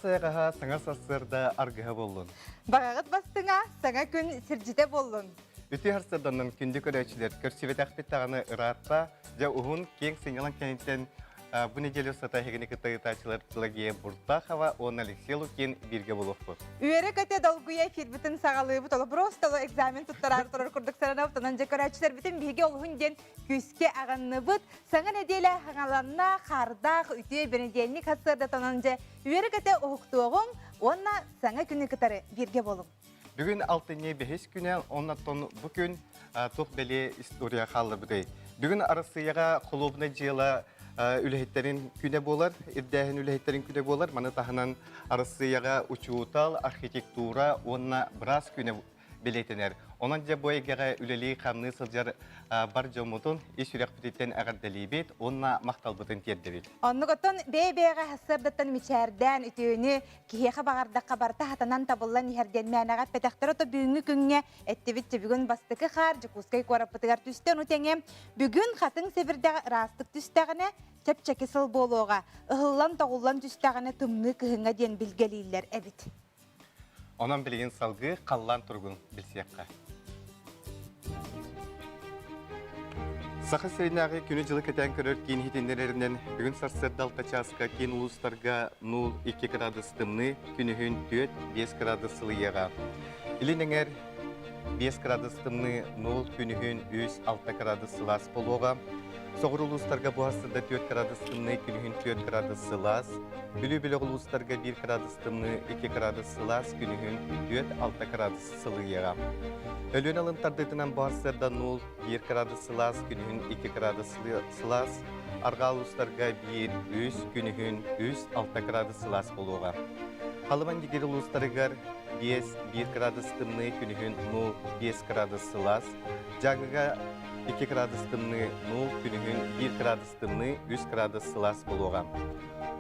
sayagaha sana sassırda argıha bollun. Bağağıt bastığına sana gün sircide bollun. Üti harsırdanın kündük öğretçiler körsüvet akbet ıraatpa ja uhun keng sinyalan kenitten bu negeli sata hegini kıtayıtaçılar tılagıya burta hava on Alexey Lukin birge bulukpu. Üyere kate dolguya firbitin sağalığı bu prostolu egzamin tuttarar turur kurduk sarana utanınca öğretçiler bütün bilgi olhun den küske ağanını bıt sana nedele hangalanna kardağ ütüye benedelnik hasırda tanınca üyere kate uhuktuğun onna sana günü kıtarı birge bolun. Bugün 6-5 güne ondan bugün çok beli istoriya kaldı buday. Bugün arasıyaga kulübüne cıyla ülehitlerin güne bolar, irdehin ülehitlerin güne bolar. Mana tahanan arasıyaga uçuutal, arhitektura, onna biraz güne belirtener. Onanca bu egere üleliği kamını sılcar bar jomutun iş yürek bütütten agar delibet, onna maktal butun tiyerdebet. Onu goton bebeğe hasırdattan miçerden ütüğünü kiheğe bağırda kabarta hatanan tabullan iherdenmeyen agat petaktarı da büyüngü günge ettibitçe bugün bastıkı xar, jikuskay korapıtıgar tüsten ütenge. Bugün katın sevirde rastık tüsteğine çepçeki sıl boluğa, ıhıllan tağullan tüsteğine tımlı kıhınga den bilgeliyler evet. Ondan bilgin salgı kallan turgun bilsiyakka. Sakı sayınağı günü jılı keten körör ken hitenlerinden bugün sarsırdal taçaska ken uluslarga 0-2 gradus tımны, günühün 4-5 gradus sılıyağa. İlinenger 5 gradus tımны 0, günühün 3-6 gradus sılas boluğa. Soğur uluslarga bu hasırda 4 gradus tımны, günühün 4 gradus sılas. Bülü uluslarga 1 gradus tımны, 2 gradus sılas, günühün 4-6 gradus sılıyağa. Ölün alın tardıtınan bu hasırda 0, 1 gradus sılas, günühün 2 gradus sılas. Arga uluslarga 1, 3, günühün 3-6 gradus sılas boluğa. Kalıban digeri uluslarga 5, 1 gradus tımны, günühün 0, 5 gradus sılas. Jagıga 2 gradus tımны, 0, günühün 1 gradus tımны, 3 gradus sılas boluğa.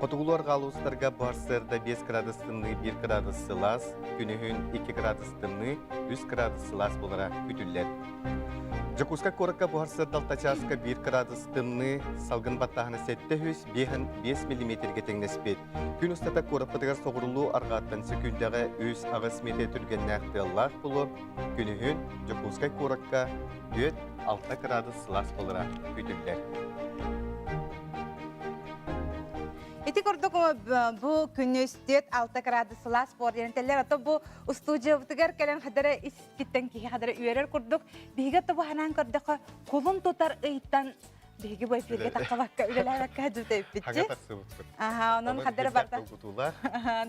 Qotuğulur galuslarga barsırda 5 gradus tımны, 1 gradus sılas, günühün 2 gradus tımны, 3 gradus sılas bolara kütüller. Jakuska korakka barsırda altaçaska 1 gradus tımны, salgın battahını 705 mm getengnesbet. Gün ustata korapıdıgar soğurulu argattan sekündəğe 3 ağız metre türgennəqdi Allah bulu, günühün Jakuska korakka 4-6 gradus sılas bolara kütüller. Eti kurduk bu günüs 4-6 gradus sılas bor yenteler ata bu studiyo bitigar kelen hadara iskitten ki hadara üyerer kurduk. Bihiga tabu hanan kurduk kolun tutar ıytan bihiga bu efirge takabakka üleler hadu tepitçi. Hanga tasıbıtkut. Aha onun hadara barda.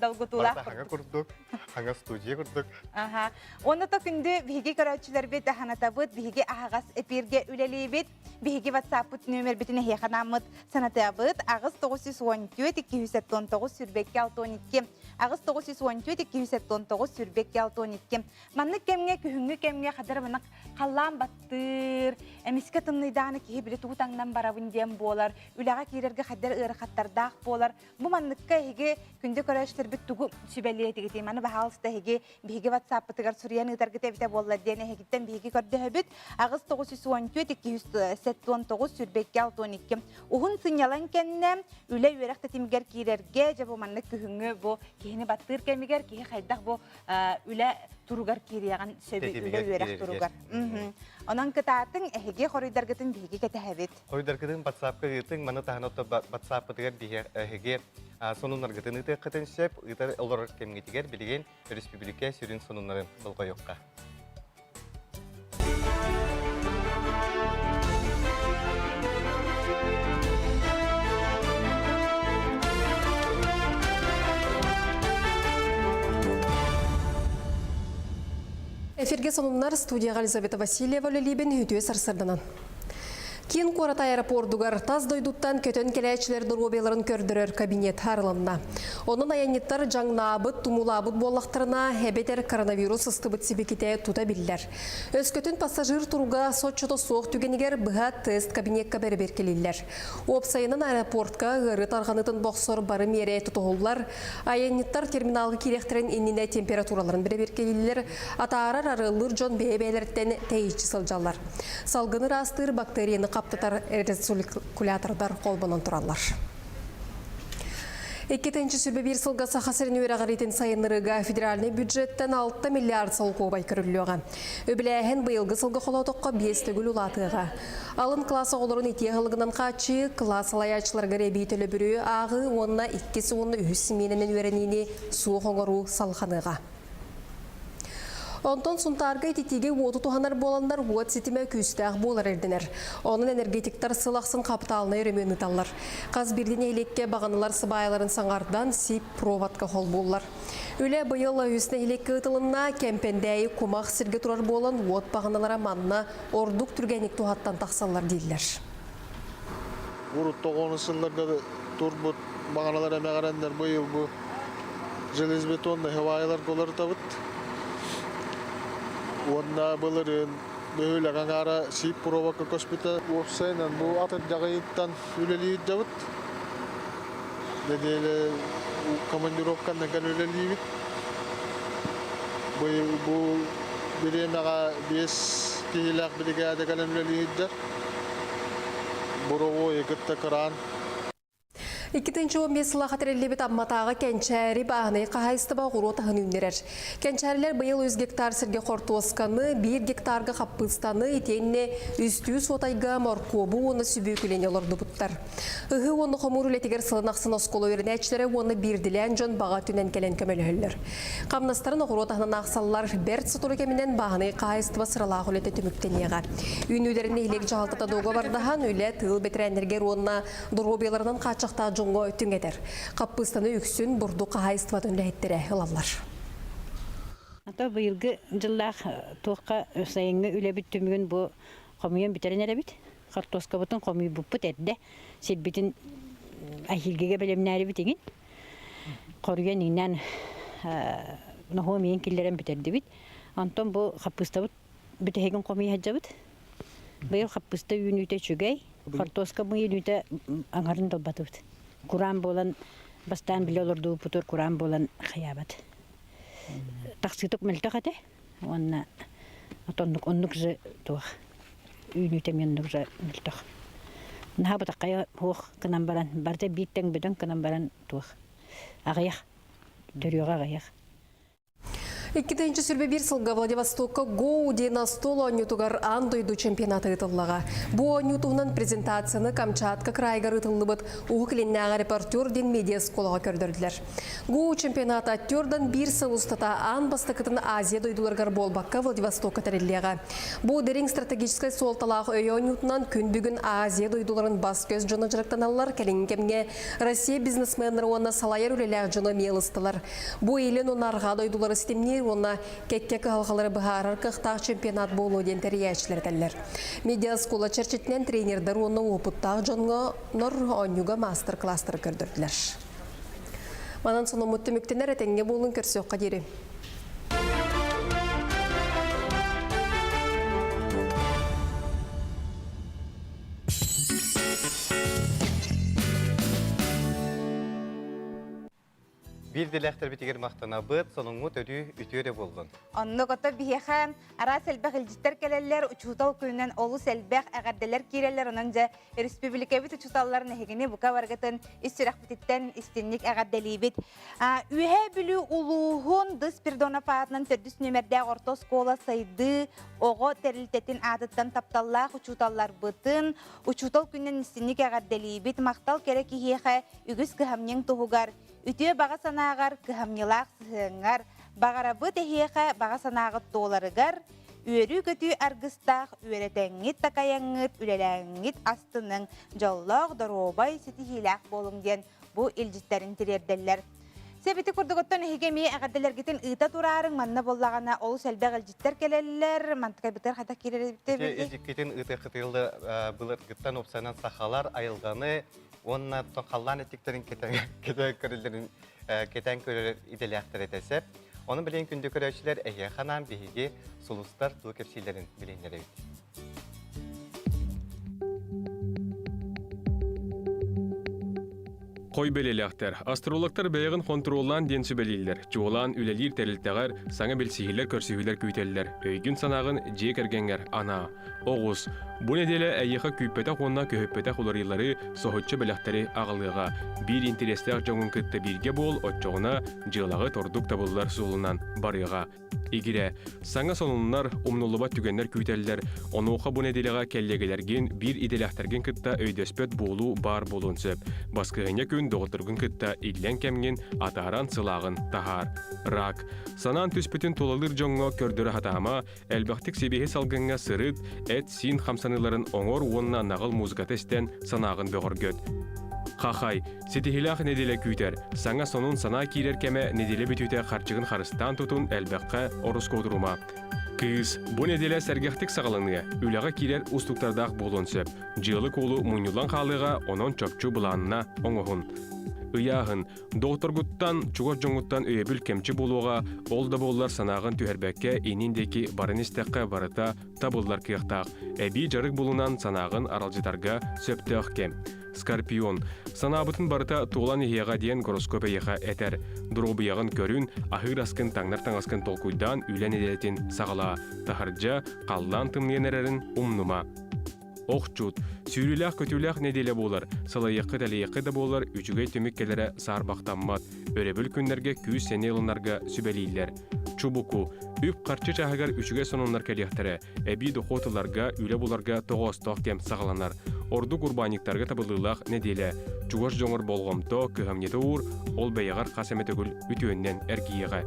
Dalgutula. Barda hanga kurduk. Hanga studiyo kurduk. Aha. Onda da kündü bihiga karatçılar bit ahana tabut bihiga ahagas efirge üleli bit. Bihigi WhatsApp nömer bitine heyanamıt sanatabıt ağız 914 279 sürbekki 612 ağız 914 279 sürbekki 612 manlık kemge kühüngü kemge kadar banak kallan battır emiske tımnıydanı ki bile tuğutandan barabın diyen bolar ülağa kirerge kadar ırıqattardağ bolar bu manlıkka hege günde körəştir bit tuğu sübelliyeti giteyim anı bahalısda hege bihigi WhatsApp tıgar suriyanı ıdargıta bite bolla diyene hegitten bihigi kördü höbüt ağız 914 279 sürbekki 612 uhun sınyalan kennem üle üyerekte timger kirerge jabo manlık kühüngü bu kihini battır kemiger kihi kaydak bu üle turugar kiriyagan söbü üle üyerek turugar. Onun kıtaatın ehege koridorgatın bihigi ketehebit. Koridorgatın WhatsApp'a gittin, mana tahanotto WhatsApp'a tıgar ehege sonunlargatın ıtı kıtın şep, ıtı olarak kemgetiger bilgen Respublika sürün sonunların bulga yokka. Эфирге сонуннар студияға Елизавета Васильева лебен үтіе сарсырданан. Кен Корат аэропортугар таз дойдуттан көтөн келәчілер дұрғобеларын көрдірер кабинет харыланна. Onun аянеттар жаңнабыт, тумулабыт боллақтарына әбетер коронавирус ыстыбыт себекете тута білдер. Өз көтін пассажир тұруға сотчото соқ түгенігер бұға тест кабинетка бәрі келелер. Опсайынан аэропортқа ғыры тарғанытын боқсор бары мере тұтығылар. Аянеттар терминалғы керектерін еніне температураларын бәрі келелер. Атаарар арылыр жон бәйбәйлерден тәйічі сылжалар. Салғыны растыр бактерияны қаптатар резоликулятордар қолбынан тұралар. Эккетенчі сүрбе бір сылға сақасырын өрағаретін сайынырыға федеральный бюджеттен 6 миллиард сылқу бай көріліға. Өбіләйін бұйылғы сылғы қолаутыққа 5 түгіл ұлатыға. Алын класы оларын ете ғылығынан қачы, класы лаячыларға ребейтілі бүрі ағы, онына 2-10 үсіменінің өреніне суық оңыру салқаныға. Онтон сунтарга ититиге оты туханар боландар уот сетиме күстәк болар эрденер. Onun энергетиктар сылақсын капиталына өремен ыталлар. Қаз бірден елекке бағанылар сыбайларын саңардан сип проводка хол боллар. Үле бұйылла үсіне елекке ытылына кемпендәйі кумақ сірге тұрар болан уот бағаналара манна ордук түргенік тухаттан тақсалар дейділер. Урутта 10 сылларда турбут бағаналар әмәғарандер бұйыл бұ железбетонны хавайлар колар табыт. Онна былырын бөйлі ғаңара сип провока коспита опсайнан бұл атыр жағайыттан үлелейді жабыт. Неделі командировканнан кән үлелейбіт. Бұл біремеға 5 кейләқ бригада кән үлелейді жар. Бұровой күтті кран. 2-15 лақатырелебет амматаға кәнчәрі бағыны қағайыстыба ғұротағын үнерер. Кәнчәрілер бұйыл 100 гектар сірге қортуысқаны, 1 гектарға қаппыстаны етеніне үсті сотайға моркобы оны сүбекілене оларды бұттар. Үхі оны қомыр үлетігер сылынақсын осқолы өрін әчілері оны бірділен жон баға түнен кәлен көмелі. Қамнастарын ғұротағынан ақсалылар бәрт сұтыры кемінен бағыны қағайыстыба сыралағы үлеті түміктенеға. Үйінудеріне елек жағалтыта доға бардаған үлі тыл бетрәнергер онына дұробеларынан қачықта жоңға өттіңедер. Қаппыстаны үксін бұрды қағайыстыва түнләйттері ұлалар. Ата бұйылғы жыллақ тоққа сайынғы үләбіт түмігін бұл қомиын бітерін әрәбіт. Қартосқа бұтын қомиы бұппыт әдді. Селбетін әхілгеге бәлемнәрі бітеген. Қорыген инан нұхуымиен келдерін бітерді біт. Антон бұл қаппыста бұт бүтәген қомиы әджабыт. Бұйыл қаппыста үйін үйте чүгей. Қартосқа бұйын үйте аңарын долбаты бұт. Құран болан, бастан білі олырды бұтыр құран болан қиябат. Тақсытық мүлті қате, онына оннық жы туақ, үйін өтеменнік жы мүлтіқ. Наға бұтаққайы оқ кынан баран, барда биттен бүдің кынан баран туақ. Ағаяқ, дүріуға ағаяқ. 2-нче сүрбе бір сылға Владивостокка гоу дена стол ойнутугар андойду чемпионаты ытыллаға. Бу ойнутуғынан презентацияны Камчатка крайгар ытыллы бұд уғықленнәға репортер ден медиа сколаға көрдірділер. Гоу чемпионаты аттердан бір сыл ұстата ан бастықытын Азия дойдуларғар болбаққа Владивостокка тәреллеға. Бу дерің стратегическай солталағы өй ойнутынан күн бүгін Азия дойдуларын бас көз жоны жырықтан алылар кәлінгемге Россия бизнесменлері оны салайыр үлеләғ жоны мелыстылар. Бу елен онарға дойдулары системнер онна кеккек халқалары бұхарар қықтақ чемпионат болу ден тәрияшілер кәлілер. Медиа скола черчетінен тренердер оны опыттақ жонға нұр ойнуға мастер-кластыр көрдірділер. Манан соны мұтты мүктенер әтенге болын көрсеуқ қадері. Bir dilektir bitiger maqtana bıt, sonungu tödü ütüre buldun. Onnu gota biheхан, ara selbək ilcittər kələlər uçutal köyündən olu selbək əqədələr kirelər onunca Respublikabit uçutalların ehegini buka vargatın istirax bititten istinlik əqədəlibit. Ühe bülü uluğun dız pirdona paatının tördüs nömərdə orta skola saydı, oğu teriltetin adıttan taptallaq uçutallar bıtın, uçutal köyündən istinlik əqədəlibit, maqtal kerek ihexe ügüz kıhamnyen tuğugar, ütüye bağa sanağar, kıhamnylaq sığıngar, bağarabı tehiyəqə bağa sanağıt dolarıgar, üyörü götü argıstaq, üyöretəngit takayanğıt, ülələngit astının jallaq darobay sitihilaq bolun den bu ilcitlərin tirerdeller. Sebeti kurdugottan ehegemi əqədələr gitin ıta turarın, manna bollağana olu selbəq ilcitlər keleller, mantıqay bıtır xatak kireribdi bildi. Ejikketin ıta xıtıyıldı bılır gıttan opsanan saxalar ayılğanı, onunla qallan ettiklerin keten körülür ideliyaktar etesep, onun bilen günde körülçüler ehe xanan bihigi sulustar tuğ kepsilerin bilenleri. Қой белелектер, астрологтар бәйгін контроллан денсі белейлер, жуылан үлелер тәрілтәғар, саңа белсігілер көрсігілер күйтелілер, өйгін санағын жек әргенгер, ана, оғыз. Бұл неделе әйеқа күйпеті қонна көйіппеті құларылары соғытшы біләқтері ағылыға. Bir интерестәк жоңын күтті бірге бол, отчоғына жылағы тордық табылылар сұлынан барыға. Игіре, саңа сонунлар умнулыба түгенлер күйтелілер, онуға бұл неделеға кәллегелерген бір иделәқтерген күтті өйдөспет болу бар болуын сөп. Басқығыне күн доғытыргын күтті идлен кәмген атаран сылағын тахар. Рак. Санан түспетін толалыр жоңға көрдірі хатама, әлбәқтік себеге салғанға сырыт, әт син қамсаныларын оңор онна нағыл музыка тестен санағын бөғыргөт. Қақай, сетихилақ неделе күйтер, саңа сонун сана кейлер кәмі неделе бүтуті қарчығын қарыстан тұтын әлбәққа орыс қодырума. Кыз, бұл неделе сәргектік сағалыны, үліға кейлер ұстықтардақ болуын сөп, жылы қолу мұнюлан қалыға онын чөпчу бұланына оңығын. Ыяғын, доғытыргуттан, чуғыр жоңғыттан өйебіл кемчі болуға, ол да боллар санағын түхәрбәкке ининдекі барынестәққа барыта табылдар кияқтақ. Әбі жарық болуынан санағын аралжытарға сөптіғ кем. Скорпион. Санабытын барыта туылан ехеға дейін гороскопе еға әтер. Дұрғыбияғын көрін, ахыр аскын таңнар таңасқын толкуйдан үйлен еделетін сағала. Тахарджа қаллан тымненерерін умнума. Оқчут. Сүйріләқ көтіләқ неделе болар. Салайықы дәлейіқы да болар, үчіге төмеккелері сарбақтанмат. Өребіл күндерге күйіз сәне елінарға сүбәлейлер. Чубуку. Үп қарчы чағығар үчіге сонынлар кәлияқтары. Әбі дұқотыларға, үйлі боларға тоғыз-тоқ кем сағаланар. Орду курбаниктарға табылылақ неделе. Чуғаш жоңыр болғымто, күхамнеті ұр, ол бәйіғар қасаметігіл үтуіннен әргейіға.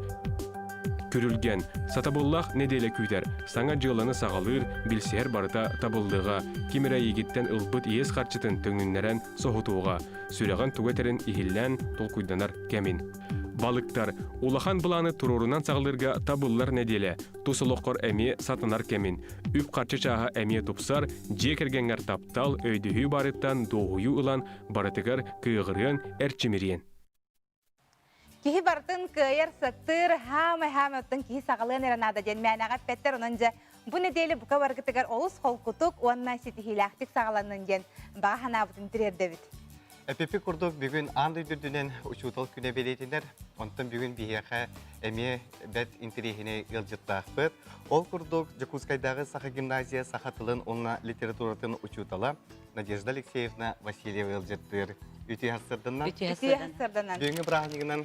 Күрілген. Сатабыллақ неделе күйтер. Саңа жыланы сағалыр, білсер барыта табылдыға. Кемірі егіттен ұлбыт ес қарчытын төңіннерен соғытуға. Сүреген туғетерін ихиллен толкуйданар кәмін. Балыктар. Улахан бұланы тұрорынан сағалырға табыллар неделе. Тусылоққор әме сатынар кәмін. Үп қарчы чаға әме тұпсар, жекергенғар таптал өйдіхүй барыттан доғыю ұлан барытығар күйіғырын әрчімерен. Кихи бартын кыйыр сыктыр хама оттын кихи сағалын эранада ден мәнағат пәттер онынжа бұ неделі бұқа баргытыгар олыс қолқутук онна сетихилақтик сағаланын ден баға ханабытын тірердебіт. Әпепі күрдік бүгін анды дүрдінен ұшутал күне белетіндер, онтын бүгін бейеқа әме бәт интерехіне елжіттақпыт. Ол күрдік Жакускайдағы Саха гимназия Саха тылын онна литературатын ұшутала Надежда Алексеевна Васильева елжіттір. Үті хасырдынан. Бүгінгі бірағынығынан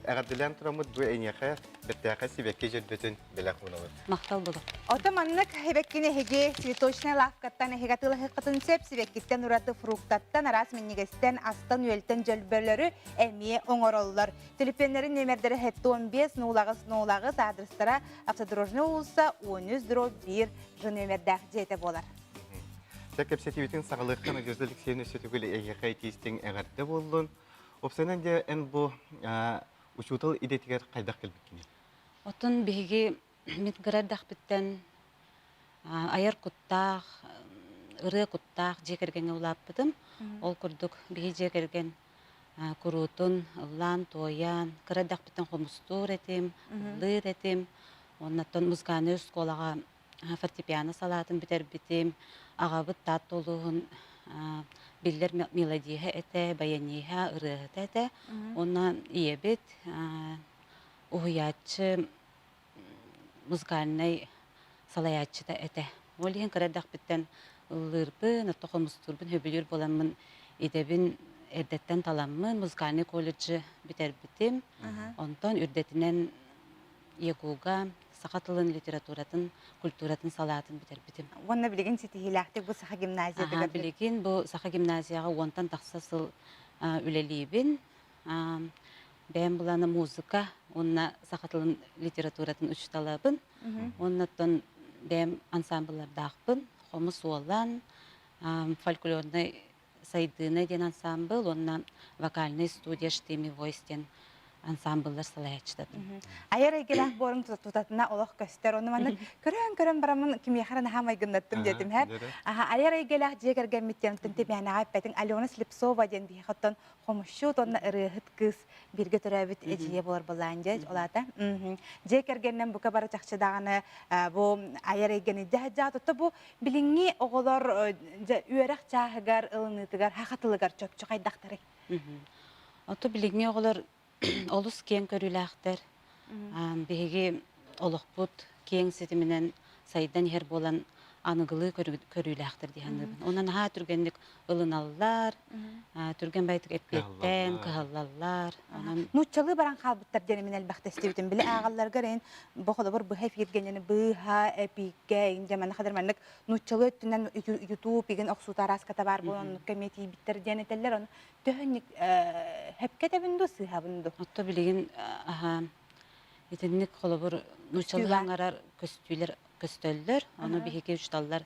әғадылан тұрамыд бұл әйнеқі біттәқі себекке жүрдетін біләқ ұнауыр. Мақтал болу. Оты маннық хебеккіне хеге цветочный лавкаттан хегатылы хыққытын сөп себеккеттен ұраты фруктаттан арас меннегестен астан уелтен жөлбөрлері әмие оңыролылар. Телепенлерін нөмердері хетті 15 нулағыз адрестара автодорожны ұлса 13-1 нөмердәқ жеті болар. Кепсетивитин сағалыққан Надежда Алексеевна сөтігілі әйеқай тейістің әғарты болуын. Опсанан де ән бұл ұшутал идетігер қайдақ келбеккені? Отын бігі метгіраддақ біттен айар құттақ, ұры құттақ жекерген ұлап бітім. Ол күрдік бігі жекерген күрутын, ұлан, тоян, кіраддақ біттен қомыстур етім, лыр етім. Оннаттан мұзғаны өсколаға фортепиано салатын бітер бітім. Ағабыт тат толуғын білдер мелодиға әті, баяниға, ұрығыт әті. Онан иебет ұғыятчы музыкальный салаятчы да әті. Ол ең қырадақ біттен ұлырбын, ұттоқымыстырбын, хөбілер боламын, едебін әрдеттен таламын, музыкальный колледжі бітер бітім. Онтан үрдетінен егуға сақатылын литературатын, культуратын салатын бітер бітім. Онна білеген сетихилақтик бұл Саха гимназияда? Білеген бұл Саха гимназияға онтан тақсасыл үлелейбін. Бәйін бұланы музыка, онна сақатылын литературатын ұшталабын. Оннаттан бәйін ансамблардақпын. Қомыс олан, фольклорный сайдыны ден ансамбл, онна вокальный студия штеми войстен ансамблдар салаячтатын. Айар айгелах борын тутатына олох көстер. Оны маны көрөн барамын кимияхаран хамай гыннаттым дедим хәр. Айар айгелах жегерген миттемтен темяна аппетин Алена Слепцова ден бихаттан хомушут онна ырыхыт кыз бирге төрөбүт эжие болар буланжа олата. Жегергеннен бука бара чакчыдаганы бу айар айгени жаажа тотто бу билинги оголор үйөрөк чаагар ылынытыгар хакатылыгар чөкчө кайдактары. Ото билигне оголор олус кең көрүләхтер. Биһиги олохпут кең сетиминен сайдан хер болан аныгылы көрүләхтер диһәннәр. Онан ха түргәнлек ылыналлар, түргән байтык эппеттен, кыһаллаллар. Онан Нуччалы баран халбыттар денемен әлбәхтә стебитен биле агалларга рен бохола бер быһа фиргенне быһа эпикке инде мен хәдер менек нуччалы өттүннән YouTube иген оксутарас ката бар болон комедия биттер денетеллер он төһөнник хәпкә табынды сыһабынды. отто билигин итенник холобур нучаллаңарар көстөллөр, аны биһиге үчталлар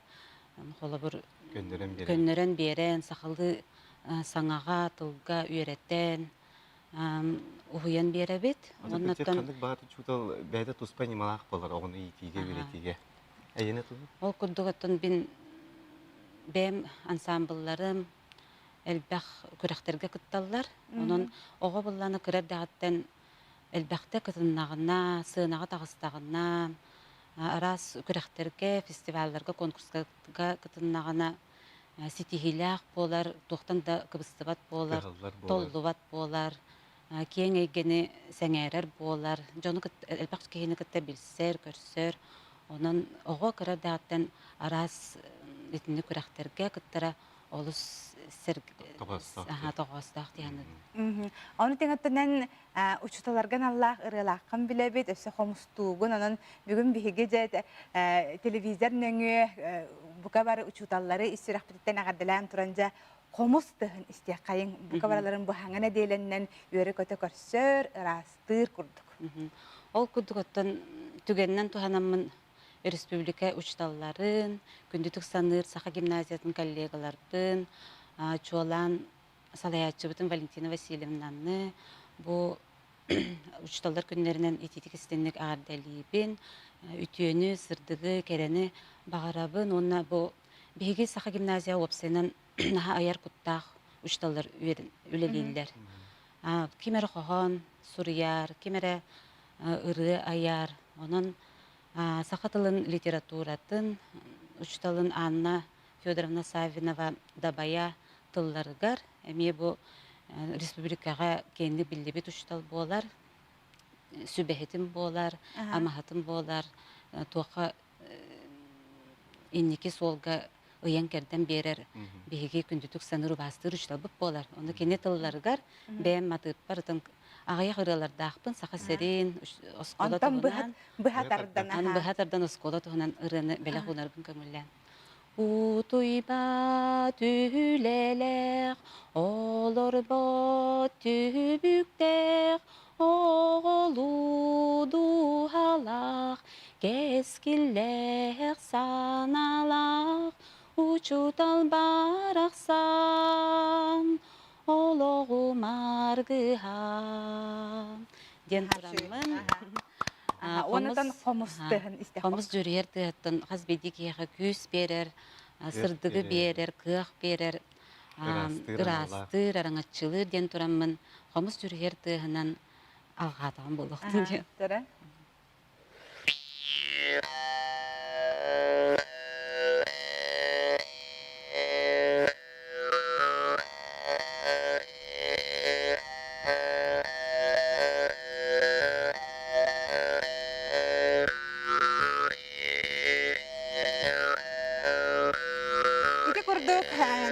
холобур көннөрөн берен сахалды саңага тылга үйрәттен уһуян беребит. Оннаттан бааты чутал бәйдә туспай нималак болар, огыны итиге үйрәтиге. Әйене туды? Ол курдугаттан бин бем ансамбльларым элбах күрәхтерге кытталлар. Онон ого булланы кырдагаттан элбахта кытыннагына, сыынага тагыстагына, арас күрәхтерге, фестивальларга, конкурска кытыннагына ситихилях болар, тохтан да кыбыстыбат болар, толлубат болар, кең эйгени сәңәрер болар. Жону элбах кехини кытта билсер, көрсөр. Онон ого кырдагаттан арас итинни күрәхтерге кыттара олус тоғастақ дияны. Оны теңеттенен учуталарган Аллах ырылаққын білебет, өсі қомыстуғын, онын бүгін бігі жет телевизор нөңі бұқа бары учуталары истирақ бітеттен ағадылан тұранжа қомыстығын істе қайын бұқа бараларын бұхаңына дейленнен өрі көті көрсөр, ырастыр күрдік. Ол күрдік оттан түгеннен туғанамын республика учуталарын, күндітік саныр Саха гимназиятын коллегалардың, чуалан салаятчыбытын Валентина Васильевнаны, бу учуталар күннерінен итетік істенлік ағардалибін, үтүйені, сырдығы, керені бағарабын. Онна бу бейгі Саха гимназия опсайынан аяр құттақ учуталар үлелейлер. Кемері қоған, сурияр, кемері ыры аяр, онын Сахатылын литературатын, учталын Анна Федоровна Савинова дабая тылларыгар, әме бу республикаға кенді білдебет учтал болар, сүбәхетім болар, амахатым болар, тоқа иннеке солға ыян керден берер, беге күндітік саныру бастыр учтал бұп болар. Оны кене тылларыгар бәйім матып барытын ағая қырыларда ақпын, сақа сәрін, осқола тұғынан. Бұхатардан осқола тұғынан ұрыны бәлі құнарбын көмілен. Утуйба түлелек, олар ба түбіктек, оғылу дұғалақ, кескілек саналақ, учутал барақсан. Ологу маргыхан ден турамын. Онытан қомыстығын істе. Қомыс жүрер тұғыттын қазбедік еға күс берер, сырдығы берер, қық берер, ырастыр, араңатчылыр ден турамын. Қомыс жүрер тұғынан алғатаған болуқтың.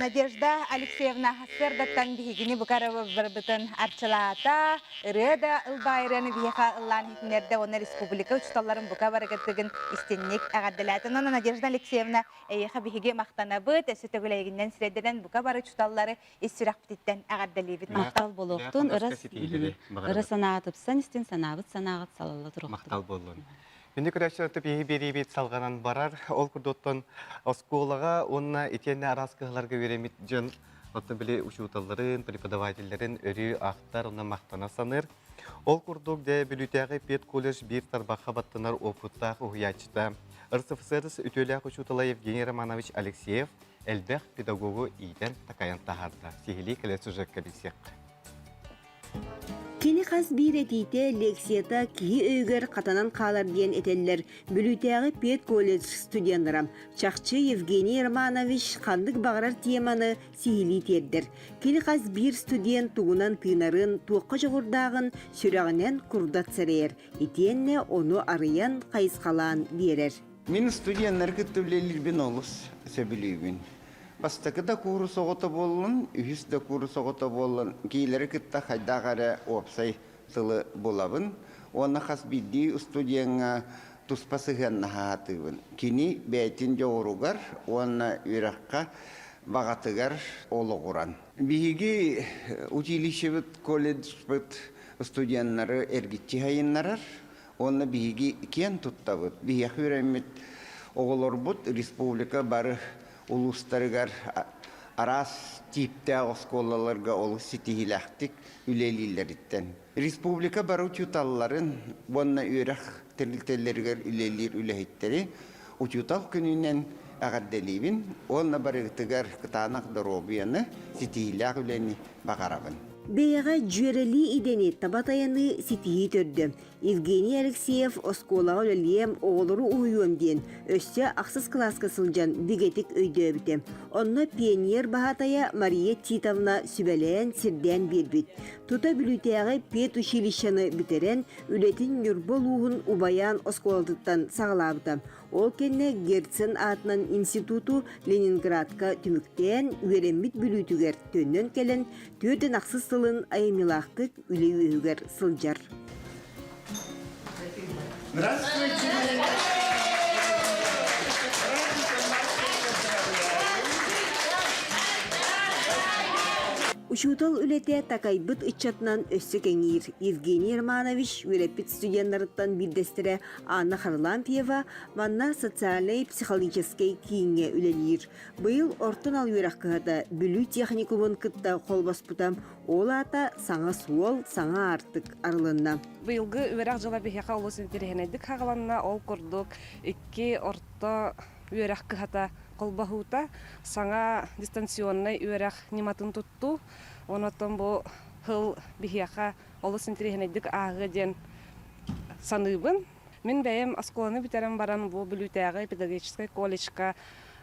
Надежда Алексеевна Хасердаттан бігігіні бұқарабы бірбітін арчылата, ұрыда ұлбайрыны бейіға ұллан хитінерді оны республика ұчталарын бұқа барығыттығын істеннек ағадылатын. Оны Надежда Алексеевна әйіға бігіге мақтанабыт, әсі төгілейгінден сіредден бұқа бары ұчталары естірақ бітеттен ағадылебет. Мақтал болуқтың, ұры санағатыпсан, істен санағыт санағыт салалы тұрықтың. Мақтал болуын. Үнді күрәшілітіп егі бері салғанан барар, ол күрдоттан осколаға, онына етені араскығыларға өремет жын, оттан біле учуталарын, преподавательлерін өрі ақтар, онына мақтана саныр. Ол күрдок де бүлітәғі пет колледж бір тарбаққа баттынар опыттақ ұғыячыта. РСФСР үтөләқ учутала Евгений Романович Алексеев, әлбәқ педагогы иден такаян тағарды. Сихили кілесі жүкке білсек. Кені хас бир этите лекцията кии өйгөр катанан калар диен этеллер бүлүтәгы Пет колледж студентларам Чакчы Евгений Романович кандык багарар теманы сихили тердер. Кили хас бир студент тугунан тыынарын туокка жогурдагын сүрәгенен курдат сарер. Итенне оны арыян кайыскалаан берер. Мен студенттер күттүлелер бен олыс сөбілейбін. Бастакыда курс оғыта болын, үйісті курс оғыта болын, кейлері күтті қайдағары опсай сылы болабын. Оны қас бидді студенға туспасыған нахатыбын. Кені бәйтін жоғыруғар, оны үйраққа бағатығар олы құран. Бигі училище бұд, колледж бұд студенттері әргітчі хайынларар, оны биги кен туттабыт. Биги хүремет оғылыр бұд республика бары улустарыгар арас типте осколаларга олы ситихилақтик үлелилеріттен. Республика бары учуталларын бонна үйрақ терліктелергер үлелер үлехеттері учутал күнінен ағадделейбін. Олна барығытыгар кытанақ дұробияны ситихилақ үлені бағарабын. Бейға жүйерели идени табатаяны ситихи төрді. Евгений Алексеев осколаға өлелием оғылыру уйуым ден. Өссе ақсыз класска сылжан бігетік өйді өбіті. Онна пионер бағатая Мария Титовна сүбәләйін сирден бербіт. Тута бүлітеғі Пет училищаны бітерен үлетін нүрбол уғын убаян осколатыттан сағылабыты. Ол кенне Герцен атынан институту Ленинградка түміктен үйерембіт бүлітігер төннен келен төрден ақсыз сылын айымилақтық үлі өйгер сылжар. Учутал үлете такайбыт ычатынан өссі кеңир. Евгений Романович өреппит студенттарыттан билдестіре Анна Харлампиева манна социальный психологический киінге үлелер. Бұл ортын ал өраққығада бүлі техникумын кытта қолбаспытам, ол ата саңа суол, саңа артық арылынна. Бұйылғы өрақ жылар бейхеқа олысын терехенедік хағаланна ол құрдық. Икки орта өраққығата қолбахута саңа дистанционный өрақ нематын тұтту. Онотон бұл хыл бейхеқа олысын терехенедік ағы ден саныбын. Мен бәйім асколаны бітерім баран бұл бүлітәғі педагогический колледжка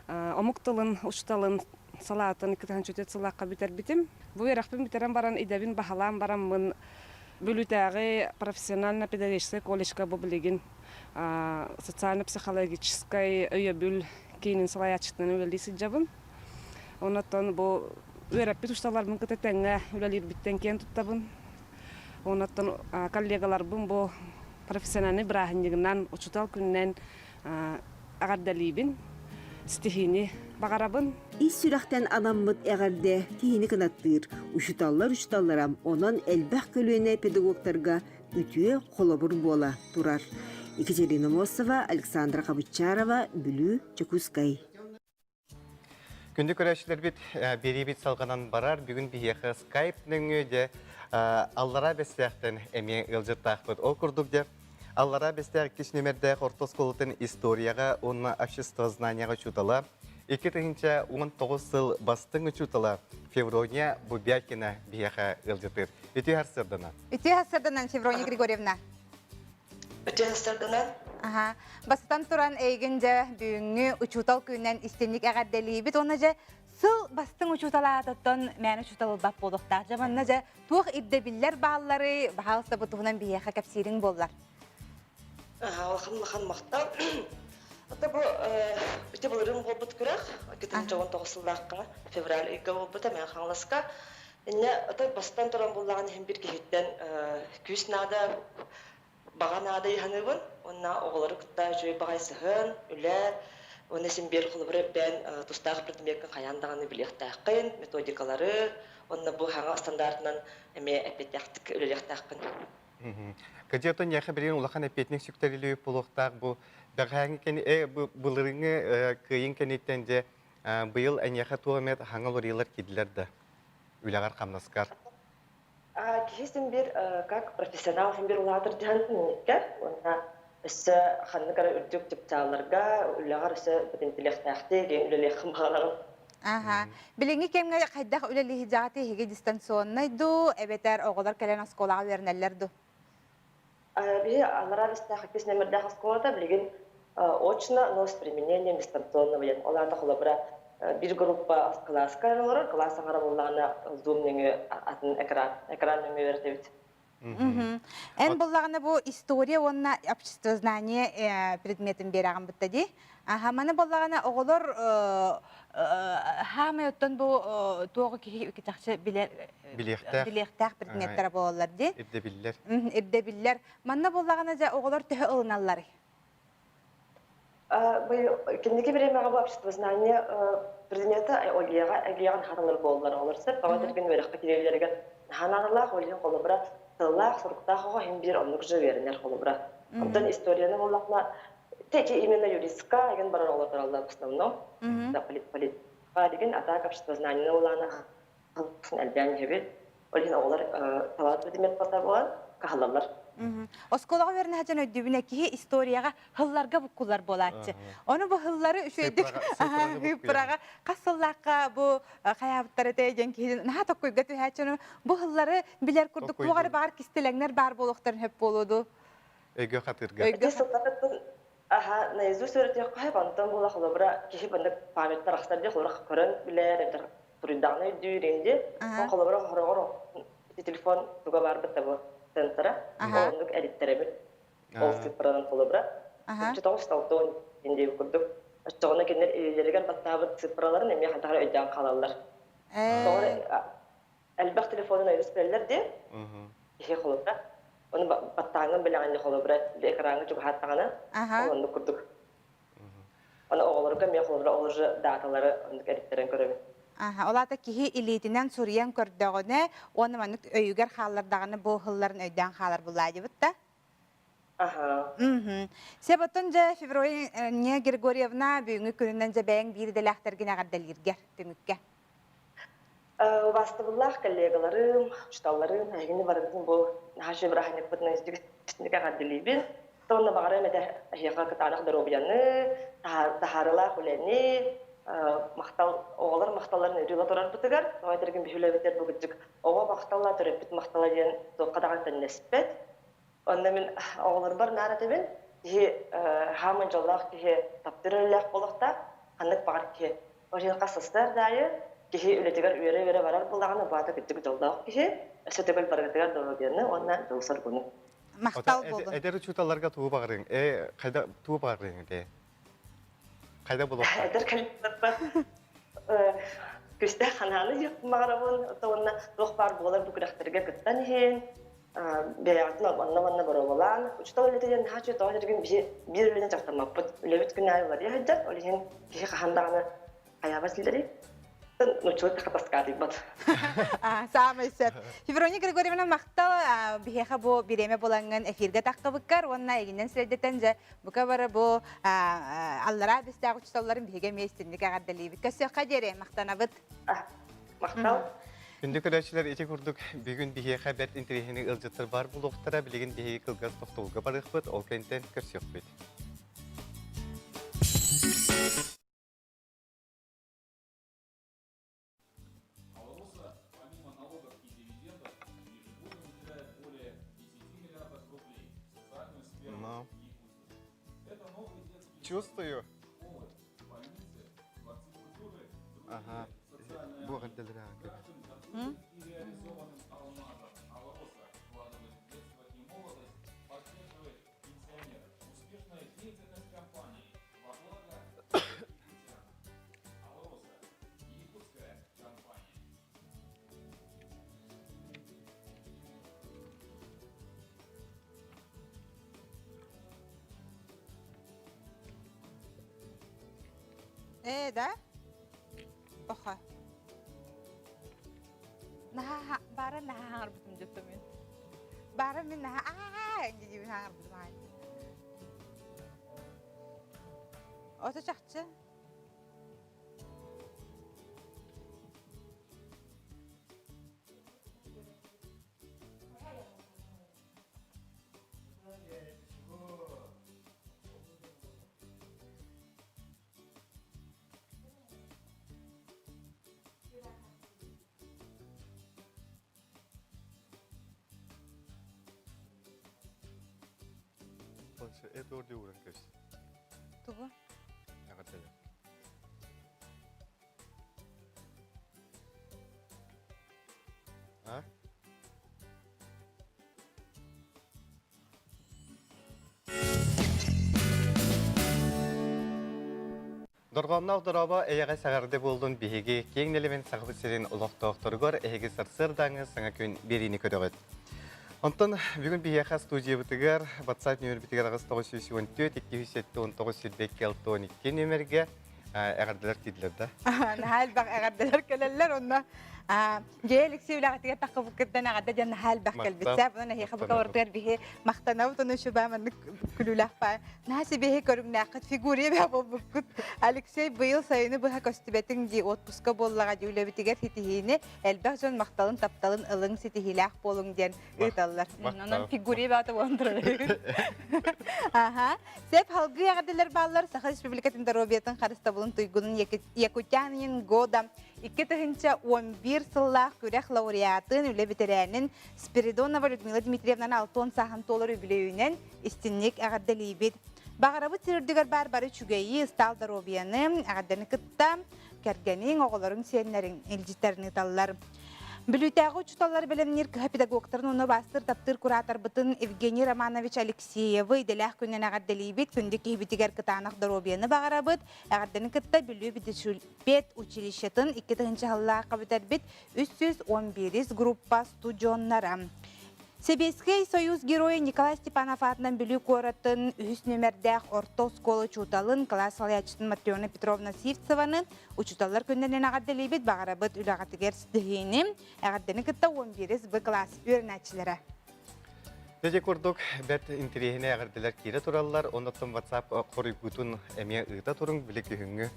омықтылын, ұшталын салатын 2-4 сылаққа бітер бітім. Бұл өрақпен бітерім баран идәбін бағалан баран мұн бүлітәғі профессионально-педагогический колледжка бұл білеген социально-психологический өйебіл кейінін салаячықтың өлелесі жабын. Онаттан бұл өрәппет ұшталарбын күті тәңі өлелер біттен кен тұттабын. Онаттан коллегалар бұл профессиональный бірағындығынан ұчытал күннен ағардалейбін, стихини бағарабын. Ис сүрақтен адаммыт әғарде тиіні қынаттыр. Ұшыталларам, онан әлбәқ көліне педагогтарға үтіе қолабыр бола тұрар. Екатерина Мосова, Александра Кабычарова, Бүлі, Чакускай. Күнді көрәшілер бит беребет салғанан барар, бүгін бейеқі скайптың өйде аллара бәстіяқтен әме ғылжыттақ бұд. Ол күрдік де аллара бәстіяқ кешінемерді қортос қолытын историяға, онына общество знанияға чутала. 2019 сыл бастың чутала Феврония Бубякина бейеқі ғылжытыр. Үті харсырдана? Үті харсырданан, Феврония Григорьевна. Үті харсырданан? Бастан туран әйгінді бүгінгі учутал күйінен істенlik әғадделейбіт. Оны же сыл бастың учуталатыттан мәні учуталылбап болуқтар. Жаманна же туық ирдебілер бағалары бағалыста бұтығынан бейеқа кәпсерің болар. Алқын мақтан. Ата бұл үте бұлырын қолбыт күрәқ. 2019 сылдаққа февраль 2 қолбыта мән қаңласқа. Бастан туран болағын hem bir кехеттен күс нада бағанада иханыбын, онна оғылары күтта жөй бағайсығын, үлер, оны сен бер құлыбыры бән тұстағы бірдімекін қаяндағаны білектақын, методикалары, онна бұл хаңа стандартынан әме әпеттяқтық үлелектақын. Кәдетон яқы бірін ұлақан әпетнік сүктерілі болуқтақ бұл бұлырыңы күйін кәнеттенде бұйыл әнеқі туамет хаңал ұрилар кеділерді, үләғар қамнаскар. Кихисин бир как профессионал син бир улатыр дихантынникке, онна өссө ханныкара үрдүк типталарга, үлягар өссө интеллектахты, үлелек хымбаларын Ага. Билинги кемге кайдах үлелиһи жагаты хиге дистанционный ду, эбетер оголор келен осколага бернеллер ду. Би анара бистах кис номердах осколата билген очно, но с применением дистанционного ян. Оларда холобра bir группа класска олар, класс аңара буллана Zoom неңе атын экран неңе бертебит. Эн боллагына бу история онна обществознание предметин бераган биттеди. Аха, мана боллагына оголор хаме оттон бу тоого китакчы билектак предметтер болалар ди. Ирдебиллер. Ирдебиллер. Манна боллагына жа оголор төһө ылыналлары. Кендеги время бу обществознание предмети агиян харалар боллар оларса, баадырген өрөккө кирелерге ханалар олин колобра тыллах сурктахого хим бир онлук жевернер колобра. Онтон историяны боллакна теки именно юристка деген барар олар в основном. Да полит деген атак обществознание улана албян хебет. Олин олар талат предмет бата болан кахалалар. Осколага берне хажан өйдөбүнө ки историяга хылларга букулар болатчы. Оны бу хыллары үшөйдүк. Хыпрага касыллакка бу каябыттары теген ки на токуйга төһәчөнө бу хыллары билер курдук тугар бар кистелеңнер бар болуктарын хөп болуду. Өйгө хатырга. Аха, наизусть өйрөтөк кайып антон була холобра кихи бандык памяттар аксар де холора көрөн билер эдер туриданы дүйренде. Он холобра хорогор телефон туга бар битте бу. Центра, онлук эдиттеребит. Ол цифрадан холобра. Чотон сталтон инде курдук. Чогона кенер илерген баттабы цифраларын эме хатары өйдөн калалар. Sonra элбак телефонун өйрөспелер де. Ихе холобра. Оны баттаңын билегенде холобра экраны чук хаттаганы. Онду курдук. Оны оголорга мен холобра олжы даталары онду эдиттерен көрөбүт. Олата кихи илитинен суриян көрдөгөнө, оны манык өйгөр халлардаганы бу хылларын өйдөн халар булайды битта. Себоттон же Феврония Григорьевна бүгүнкү күнүнөн же бэң бири делахтергин агардалиргер түмүккө. Бастыбыллах коллегаларым, учталларым, әйгені барыдың бұл нашы біраханек бұдына үстіндік ағадылейбін. Тоғында бағарым әді әйеға кытанық дұробияны, тахарыла хүләні, оғалар мақталарын өйділа тұрар бұтығар. Оғайдырген бүйілі бүгіджік. Оға мақталла түреппіт мақтала ден қадаған тәннеспет. Онда мен оғалар бар наратыбын. Хамын жоллақ кеге таптырылық болықта, қандық бағар кеге. Ожен қасыстар дайы, кеге үлетігер үйері барар болағаны баты күттік жоллақ кеге. Сөтігіл барғытығар дұрабияны, онна жолсар бұны. Мақтал болдың. Әдері чуталарға туы бағырың. Қайда туы бағырың де? Қайда болуқта? Әдір кәліппа. Күсті қананы жеп мағарабын. Онна роқ бар болар бүкіріқтерге күттен ең. Бәяғытын онна бұры болан. Учтал үлетеден хачу тоға жүрген бір үліне жақтамаппыд. Үлебіт күн айы бар. Яғыджат, олеген кеге қағандағаны қаяба сілдері. Нучует хатаскари бат. Самый сет. Феврония Григорьевна мактал бихеха бу биреме боланган эфирге таккабыккар, онна эгинен средетен же бука бары бу аллара бистагы чуталларын биге местинник агардалыбыт. Көсөкка жере мактанабыт. Мактал. Күндү көрәчилер эти курдук бүгүн бихеха бет интервьюны ылжыттыр бар булуктара билеген бихеге кылгас токтолга барыкпыт, ол кенттен көрсөкпүт. Чувствую. Ага. Благодаря. Да? Оха. Наха бара наха арбутум жөптөмүн. Бара мен наха гиги наха арбутум ай. Ото чакчы. Это орде уран көз. Тугу. Ағаддалар. А? Дорғамнақ дұраба әйеғі сағарды болдың бейге кеңнелімен сағып сирен ұлықтауқтырғыр әйеғі сырсырдаңы саңа күн берейіні көдіғыд. Онтан бүгін бейеға студия бұтығар WhatsApp нөмір бітігер ағыз 914-207-19-12 нөмірге әғардылар кеділерді. Нахал бақ әғардылар көлелер, онна Жей Алексей үлағатыға тақы бұқырдан ағады жан нахал бақ кәлбітсә, бұны хейқа бұқа ордығар бейе мақтанау тұны шуба мәнік күліләқ ба. Нәсі бейе көріңнә қыт фигуре бә бұл бұқыт. Алексей бұйыл сайыны бұға көстібетін де отпусқа боллаға деулі бітігер хетихейіне әлбәқ жон мақталын тапталын ылың сетихиләқ болың ден ұйталылар. Онан фигуре бә аты болындырыр. Сәп халғы ағадылар балылар Саха Республикатын Робиятын қарыста болын тұйгының Якутянин года 2011 сыллах күрәх лауреатын үле ветеранын Спиридонова Людмила Дмитриевнаны 6 сахан толыр үбілеуінен истинник ағаддалибет. Бағарабы тірдігер бар-бары чүгейі стал Робияны ағадданы кытта кәргенің оғыларын сүйенлерін елжіттеріні талылар. Бүлітәғі ұчыталар білімнер кіға педагогтарын оны бастыр таптыр куратор бұтын Евгений Романович Алексеевы иделях күнен ағаддалибет күнді кейбітігер кытанық Доробияны бағарабыт. Ағадданы кытта бүлі бітішілбет училищетін 2-ті халлаға бітәрбет 311 группа студионнара. Себесхей Союз героя Николай Степанов атынан бүлі көретін үхіс нөмірдәқ орто сколы чуталын класс салаячытын Матриона Петровна Сивцеваны учуталар күнденен ағаддалибет бағарабыт үлағатыгер сдыгейні ағадданы кітта 11 Б класс өрінәтчілері. Деже көрдік бәт интерегіне ағардылар кейді тұралылар, онықтың WhatsApp қоры бұтын әме ұйта тұрың білік үйіңі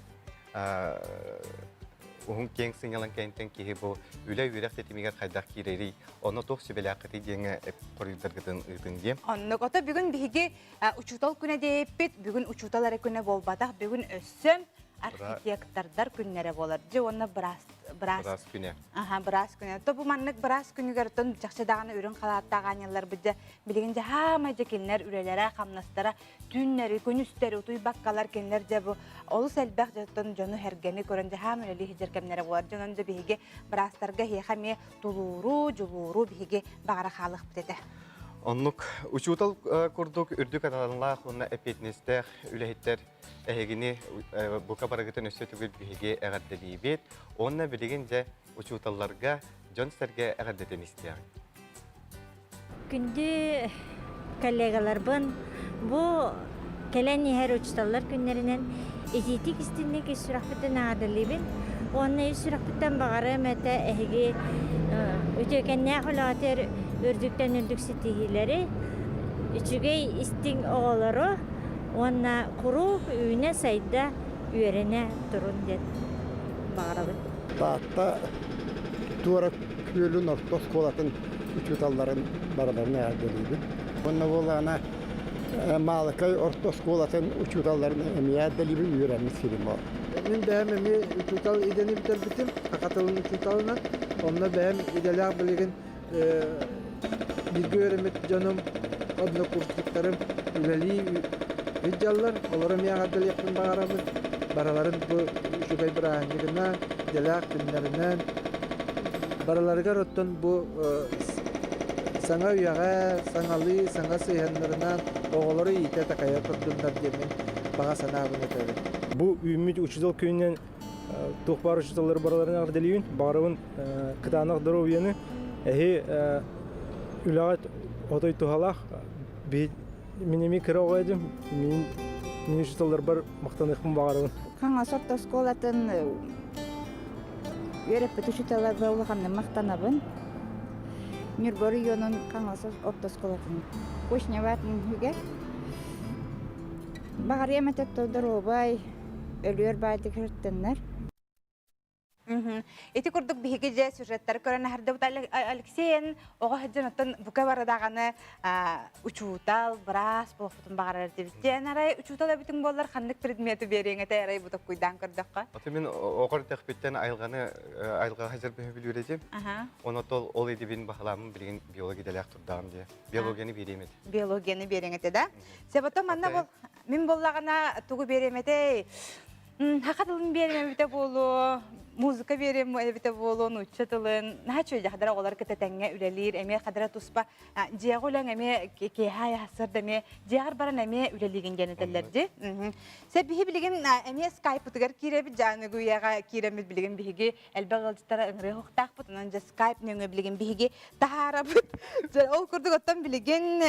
Уһун кең сыңалан кәнтен кеһи бу үлә үрәк тетимигә кайдак кирери, оны тох сүбелә кыты деңе коридоргытын ытын дем. Онны кота бүгүн биһиги учутал күнә дейппит, бүгүн учуталары күнә болбатак, бүгүн өссөм архитектордар күннәре болар. Же оны брас күнә. Брас күнә. То бу маннык брас күнүгөр тон жакчыдаганы үрүн калааттаганялар биде билгенде хама жекелер үрелере камнастара түннәри күнүстәре уй баккалар кенлер же бу олус элбак жаттан жону хергени көрөнде хама эле хижеркемнәре болар. Жонунда биһиги брастарга хеме тулуру, жулуру биһиги багара халык бите. Онлук учутал курдук үрдүк аталанла хунна эпетнестер үлехиттер эхегини бука барагытын өссөтүгүл биһиги эгадделибет. Онна билеген же учуталларга жонстерге эгаддетен истер. Күндү коллегаларбын бу келен хер учуталлар күннәреннән эзитик истинник исрахбытын эгадделибет. Онна исрахбыттан багары мәтә эхеги үтөкәннә хулатер үрдүктен үрдүк ситихилери үчүгей истин оголору онна куру үйүнө сайда үйөрүнө турун деп багарабыт. Таатта туара күөлүн ортос колатын үчүталларын барабарына әделибит. Онна болана малыкай ортос колатын үчүталларын эмия әделибит үйөрөнү сирим бар. Мен бәм эми үчүтал идени битербитим, акатылын үчүталына, онна бәм иделяк билген Bilgi öğrenmek canım, adına kursluklarım, üleli hicallar, onlara miyagadal yaptım bağıramız. Baraların bu şubay bırağınlarından, delak günlerinden, baralarga rottan bu sana üyağa, sanalı, sana seyhanlarından, oğulları iyite takaya tuttuğundan demin, bağa sana abone edelim. Bu ümit uçuzal köyünden tohbar uçuzalları baralarına ardeliyin, bağırımın kıtanak Dorobiyanı, Ülagat otoy tuhalaq bir minimi kira olaydım. Min şutalar bar maqtanıqım bağırın. Kanга sorta skolatın öğretmeti şutalar bağlıqamda maqtanabın. Mirgori yonun kanga sorta skolatın koşnevatın hüge. Bağır yemetek toldur obay ölüyor baydı kırtınlar. Эти курдук биһиги же сюжеттер көрөн хардабыт Алексеен ого хаджанаттан бука барадаганы учуутал брас болуптун багарар дебиттен арай учуутал эбитин боллар ханнык предмети береңете арай бутак куйдан көрдөккө. Аты мен оғыр тәқпеттен айылға хазыр бөхі білуредем. Оны тол ол едебін бақыламын білген биология дәләқ тұрдағым де. Биологияны беремет. Биологияны береңете да. Себото манна бол мен боллагана тугу беремете. Хакатылын беремете болу. Музыка берем эбите болон уччатылын. Начо жахдара олар кететеңге үлелир, эме кадара туспа. Жиягулаң эме кехай хасырдаме, жиягар баран эме үлелиген генетелерди. Себихи билеген эме Skype тигер киребит жаны гуяга киремит билеген биһиги элбагылдыктара ыңры хоктакпыт, анан же Skype нөңө билеген биһиги тахарабыт. Ол курдук оттан билеген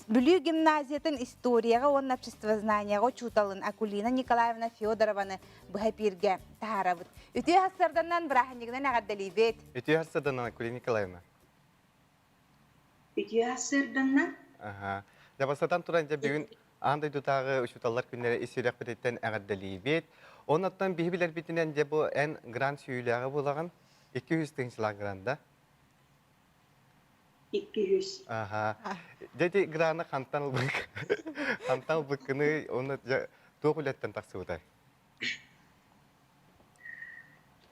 Бүлүү гимназиятын историяга, он обществознанияга чуталын Акулина Николаевна Федорованы быхапирге тахарабыт. Үтү хасарданнан браханигнан агаддалибет. Үтү хасарданнан Акулина Николаевна. Үтү хасарданнан? Ага. Жабасатан туран же бүгүн андай дутагы учуталлар күннери исирек битеттен агаддалибет. Онаттан бихибилер битинен же бу эн грант сүйүлөгө булаган 200 тыгынчылар гранда. 200. Ага. Дети граны хантан быкыны оны тоғулеттен тақсы бұдай.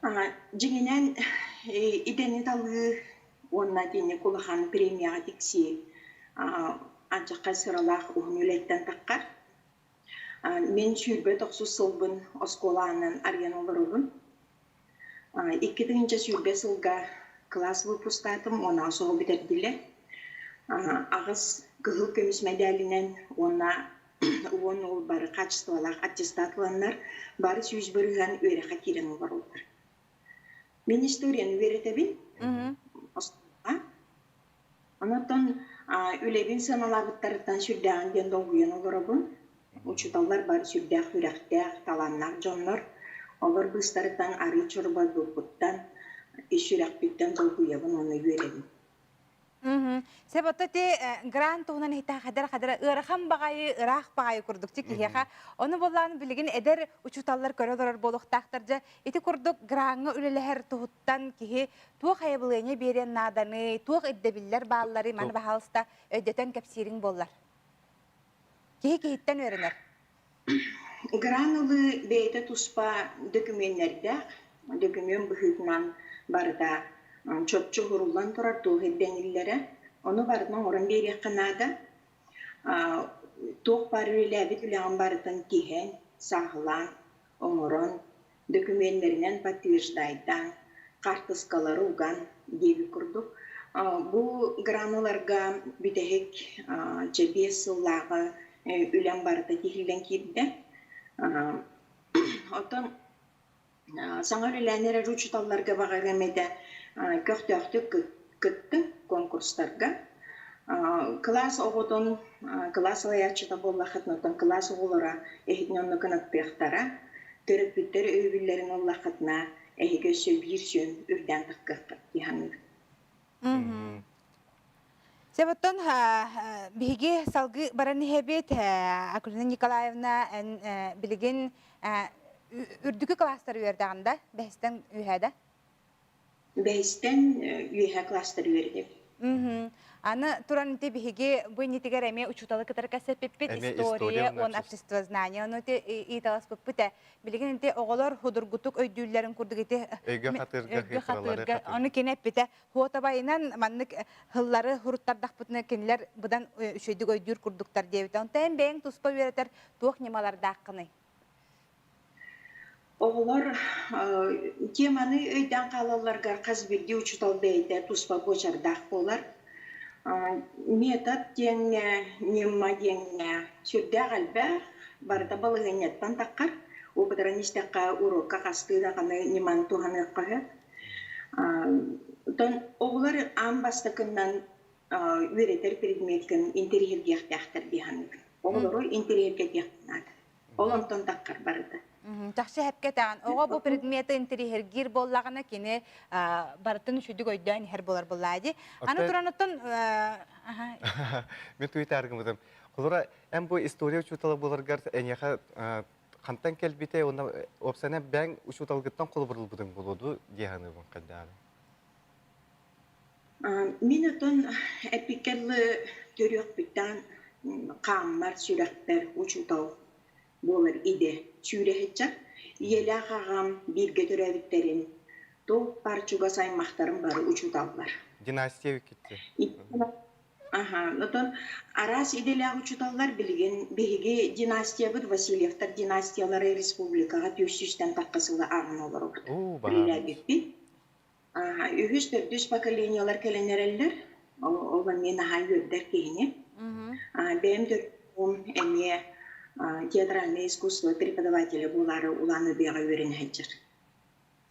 Жеңінен идені талы онна дене кулахан премияға тексе анчаққа сыралақ оғын өлеттен таққар. Мен сүйірбе тоқсу сылбын осколанын арген олырығын. 2-ші сүйірбе сылға класс выпускатым, она соғы бітерділі. Ағыз ғыл көміс мәдәлінен он ол бары качестволақ аттестатланнар бары сүйіз біріған өреға керен олар олар. Мен историяны өретебін. Онаттан өлебін саналабыттарыттан сүрдәғын ден долғыен оларабын. Учуталар бары сүрдәқ, үрәқтәқ, таланнақ жонлар. Олар бұстарыттан ары чорба бұпыттан иширак биттен долгуябын оны үйренем. Себото те грант онан хита хадара ырахам багай ырах багай курдук тикиха. Оны болланы билеген эдер учуталлар көрөлөр болохтактар же эти курдук граңы үлелер туттан кихи тук хайбылыны берен наданы, тук иддебиллер бааллары маны бахалста өдөтөн кепсирин боллар. Кихиттен өрөнөр. Гранулы бейте туспа документлерде, документ быхытынан барда чөпчө хуруллан турар туһеддениллере оны бардынан орын берек канада тух барылабит үлән бардан киһен сахлан оңорон документлеринен подтверждайдан карточкалары уган деби курдук бу грануларга битехек чебес сыллага үлән барда киһилен кирде отон саңар үләнер ручуталларга багарамеде көктөктү кытты конкурстарга класс оготон класс аячыта боллахатнотон класс оголора эхитнонно канатпехтара терапевттер өйбүллерин оллахатна эхигөсө бирсүн үрдән тыккакка яханы. Себоттон биги салгы бараны хебет Акулина Николаевна билеген үрдүкү класстар үйөрдагында бэстен үйһәдә. Бэстен үйһә класстар үйөрдө. Аны туран те биги бу нитигер эме учуталы кытар касеппет история, он обществознание, оны те италас пыппыта. Билеген те оголор худургутук өйдүлләрен курдугете. Өйгө хатырга. Аны кенеппете. Хотабайынан маннык хыллары хуруттардакпытны кенлер будан үшөйдүк өйдүр курдуктар дебит. Онтан бең туспа беретер туох немаларда аккыны. Оғылар теманы өйден қалаларға қазберде учутал бейді туспа бочардақ болар. Метод теңе, нема теңе сүрді қалбә барда балығынеттан таққар. Оғыдара нестеққа урокқа қастыда қаны неманы туғаны қағы. Оғылар ан бастықынан өретер предметкін интерьерге әқтәқтір бейханы. Оғылар интерьерге әқтәқтінады. Олантон таққар барды. Тахсы хепкетан ого бу предметы интерьергир боллагана кине бартын шүдүк өйдөн хер болар боллади. Аны туранытын мен туйта аргымдым. Кулура эм бу история учутала боларгар энеха Қантан келбете, оны опсана бәң учуталгыттан қолбырыл бұдың болуду, дияны бұн қаддағы. Мен отон әпикерлі төрек бүттен қаммар сүрәқтер учутал болар иде. Сүрәхетчак, елі қағам бірге төрәбіттерін, тол парчуға саймақтарын бары учуталдар. Династия өкетті. Отон арас иделяғы учуталдар білген беге династия бұд Васильевтар династиялары республикаға түйсістен таққысылы ағын олар бұд. Үгіз төрдіс поколениялар кәленерелер, оған мен аға өддер кейіне. Бәйім төрдім әме театральное искусство преподавателя болары уланы беға өрін әджір.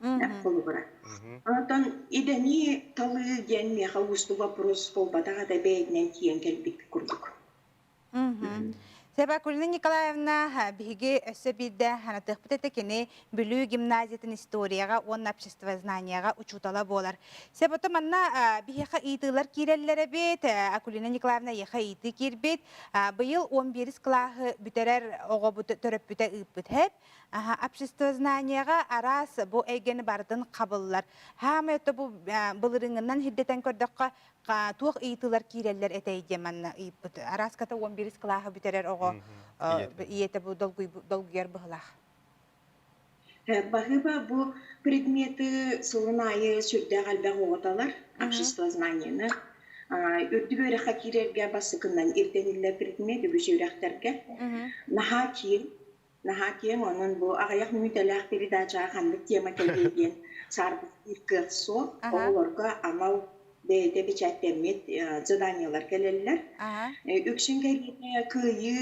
Онтан идени талы ген меха усту вопрос полбатага да бейднен киен келбит курдук. Себа Акулина Николаевна биге өссөбидде ханатых бітетекені бүлүү гимназиятын историяға, он общество знанияға учутала болар. Себа манна бихеха итылар киреллері бет, Акулина Николаевна еха иты кирбет, быйыл 11 клахы бүтерер оға төрөп бүте ыппыт хеп, общество знанияға арас бу эйгені бардын қабыллар. Хама өтті бұл бұлырыңынан хиддетен көрдіққа туық итылар киреллер этейде манна ыппыт. Арас ката 11 клахы бүтерер оға иеті бұл долгуер бұғылақ. Бағыба бұл предметі сылынайы сүрді қалбақ оғыталар, общество знанияны. Үрді бөрі қакирерге басықынан ертенілі предмет үбі жөрәқтерге. Наха кейін оның бұл ағаяқ мүйтәләқ передачаға қандық тема кәлбейген сарбық иркі со, оғыларға амал бәйді бечәттемет заданиялар кәлелілер. Үкшін кәріне күйі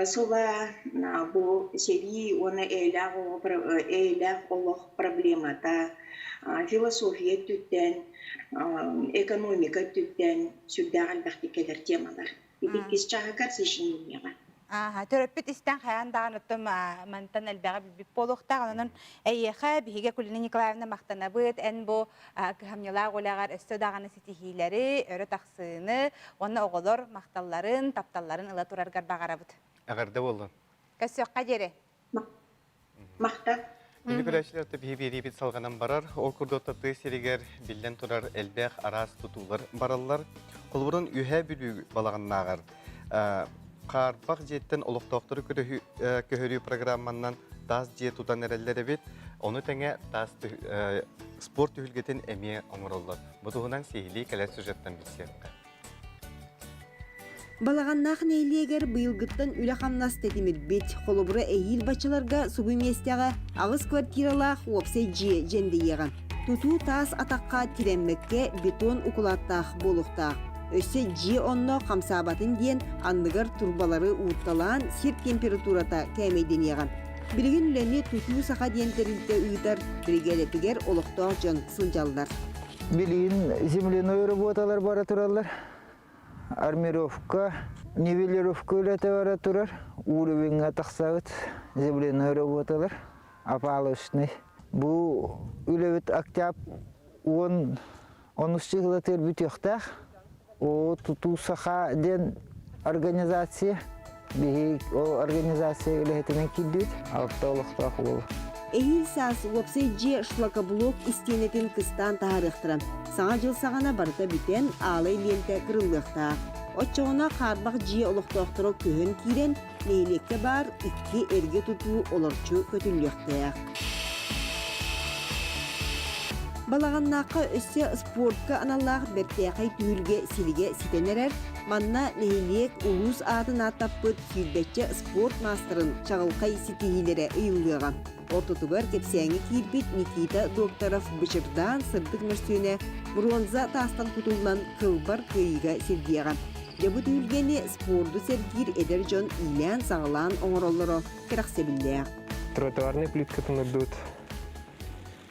сола бұл сери оны әйләқ олық проблемата, философия түттен, экономика түттен сүрді қалбақты кәлер темалар. Беккес чаға қарсышын емеға. Төрөппүт истен хаян дағаныттым мантан әлбәға білбіп болуқтақ. Онын әйеға біге Акулина Николаевна мақтанабыт, ән бұл көхамнелақ олағар өсті дағаны сетихилері, өрі тақсыны, оны оғылыр мақталларын, тапталларын ұла тұрарғар бағарабыт. Ағарда болын. Көсіоққа жері? Мақтақ. Бүлі көрәшілерді бейбет салғанан барар, ол күрдоттаты серігер білден тұрар әлбәқ арас тұтулар баралар. Қолбұрын үйә бүлі балағын ағар. Қарбақ жеттен олықтақтыры көхірі программаннан таз жет тұтан әрелері бет, оны тәңе таз спорт үйілгетін әме оңырылды. Бұдығынан сейілі кәләр сюжеттен білсерді. Балағаннақ нейлегер бұйылғыттан үлі қамнас тәтімір бет, қолыбыры әйіл бачыларға суғы местяға ағыз квартиралақ опсай жие женді еған. Тұту таз атаққа тиренмекке бетон ұқылаттақ болуқтақ. Өсі жи онно қамсабатын ден андығар турбалары уытталан сер температурата кәмейден еған. Бірген үләне тұту сақа дентерілді ұйдар біргелетігер олықтау жон сылжалдар. Білген земляной работалар бара тұралар. Армировка, нивелировка үләті бара тұрар. Уровень атақсағыт земляной работалар. Апалышный. Бұл үләвіт октяб 10 жылатыр бүтіқтақ. О туту саха ден организация, о организация үләтінен килдет, алтаулықтақ ол. Эйіл сас опсай же шлакаблок истенетін кыстан тағарықтырам. Саңа жыл сағана барыта бітен алай ленті кырылықтақ. Отчоғына қарбақ же олықтақтыры көхін кирен, лейлекке бар 2 эрге туту оларчу көтіллектіяқ. Балағаннаққа өссе спортқа аналлақ бәттеқай түйілге силіге ситенерер, манна лейлек улус атын атаппыт сүйдбәтче спорт мастырын чағылқай ситихилері ұйылғыған. Ортотугар кепсияңы кирбет Никита Докторов бычырдан сырдық мөрсүйіне бронза тастан құтылынан қылбар күйіға сергеған. Жабы түйілгені спорду сергир эдер жон илән сағылан оңыроллары керақсебілдеяқ. Тротуарный плиткатын үрдуд.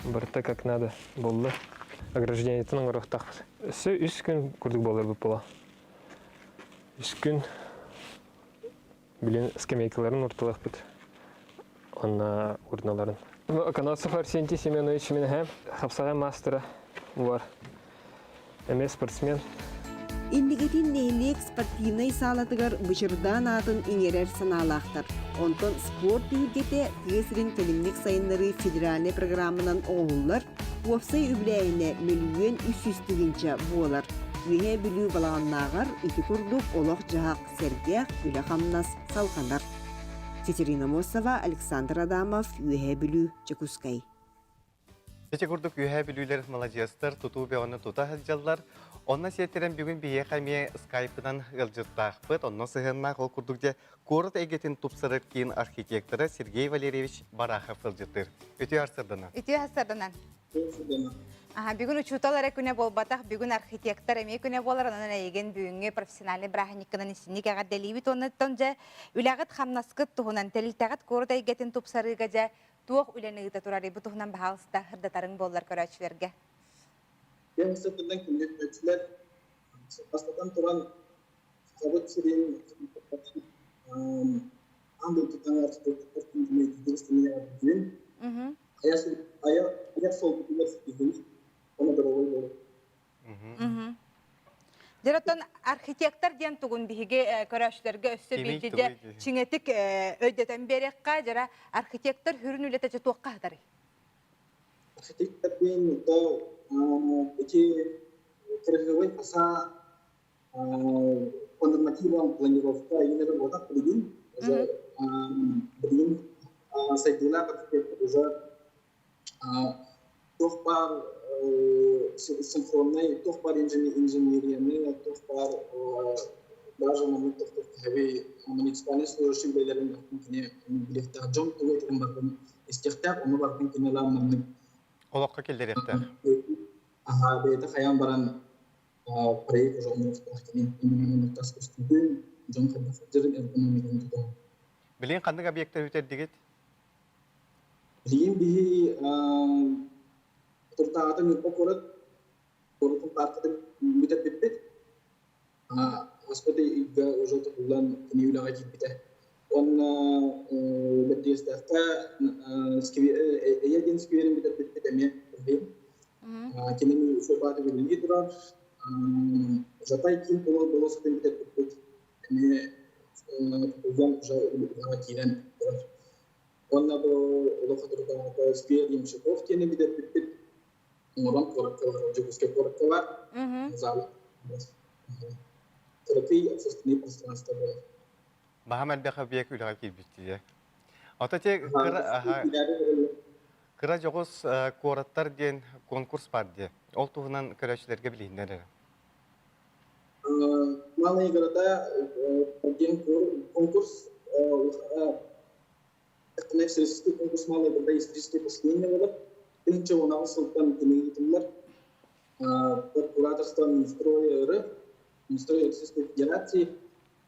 Барта как надо болды. Ограждение тының ұрықтақпыз. Өсі 3 күн күрдік болар бұл бола. 3 күн білен скамейкаларын ұртылақ бұд. Онна урналарын. Коносов Арсентий Семенович мен хәм хапсаға мастера бар. Әме спортсмен. Индигетин нейлек спортивный салатыгар бычырдан атын иңерер саналақтар. Онтон спорт үйгете түйесірін төлімлік сайынлары федеральный программынан оғылар, уапсай үбләйіне миллион 300 тігінші болар. Үйе білу балағаннағар үті күрдік олық жағақ сәргеқ үлі қамнас салқандар. Катерина Мосова, Александр Адамов, үйе білу Чекускай. Кече күрдік үйе білулер молодежстар, тұту беуаны тұта хәджалар. Онна сеттерен бүгін бие қайме скайпынан ғылжыртақпыт, онна сығынна қол күрдікте көріт әгетін тұпсырыр кейін архитекторы Сергей Валерьевич Барахов ғылжыртыр. Өте арсырдынан. Өте арсырдынан. Бүгін учуталары күне болбатақ, бүгін архитектор әме күне болар, онын әйген бүгінге профессиональный браханиккынан ісінік әғат дәлейбіт, онын жа үләғыт қамнаскыт тұғынан тәлілтәғыт көріт әйгетін тұпсарыға жа туық үләнігіті тұрары бұ тұғынан бағалыста хырдатарын болар көрәчілерге. Ben sırtından kimlikler, pastadan turan sabit süreyim, andı tutan architecture kimlikleri yapıyorum. Ayak sol tutular sıkıntı, ona da olur. Жараттан архитектор ден тугун биһиге көрәшләргә өссө билдиде чинетик өйдөтөн берекка жара архитектор хүрүн үлете туакка хатары. Архитектор бен то эти краевой фасад по нормативам планировка и не работа блин уже блин сайдина архитектор уже тохпар синхронный тохпар инженерияны тохпар даже момент тохпар муниципальный служащий белерин не билетта жом тугай тимбакын истихтак оны бартын киналам Олаққа келдер еттер. Бейті қаян баран проект уже ұмыртақтың ұмыртас көстігін жон қадақытырын эргономиканы тұтауы. Білейін қандық объекттер өтер дегет? Білейін бейі тұртағаты мүлкі қорыт, қорытын парқыды мүдет бетпет. Аспады үйгі ұжылты бұлан күні үйлаға кетпеті. Он бәддестәққа әйелден скверін бітіп бітіп әме көрбейм. Кенемі сөйбаты бөлінге тұрар. Жатай кейін болысыдың бітіп бітіп әме ұлдан ұжаға кейлен тұрар. Онна бұл ұлықы тұрған сквер емшіков кені бітіп бітіп оңыран қорыққалар, жүгізге қорыққалар. Залы. Тұрақи общественный пространство болады. Бахамел бәқа бек үліға келбеттіде. Отате кыра жоғыз қораттар ден конкурс бар де. Ол туғынан көрәшілерге білейіндер. Малый города ден конкурс всероссийский конкурс малый города исторические последние года. Бірінші онағы сылттан кенегетімдер кураторство Минстроя Российской Федерации.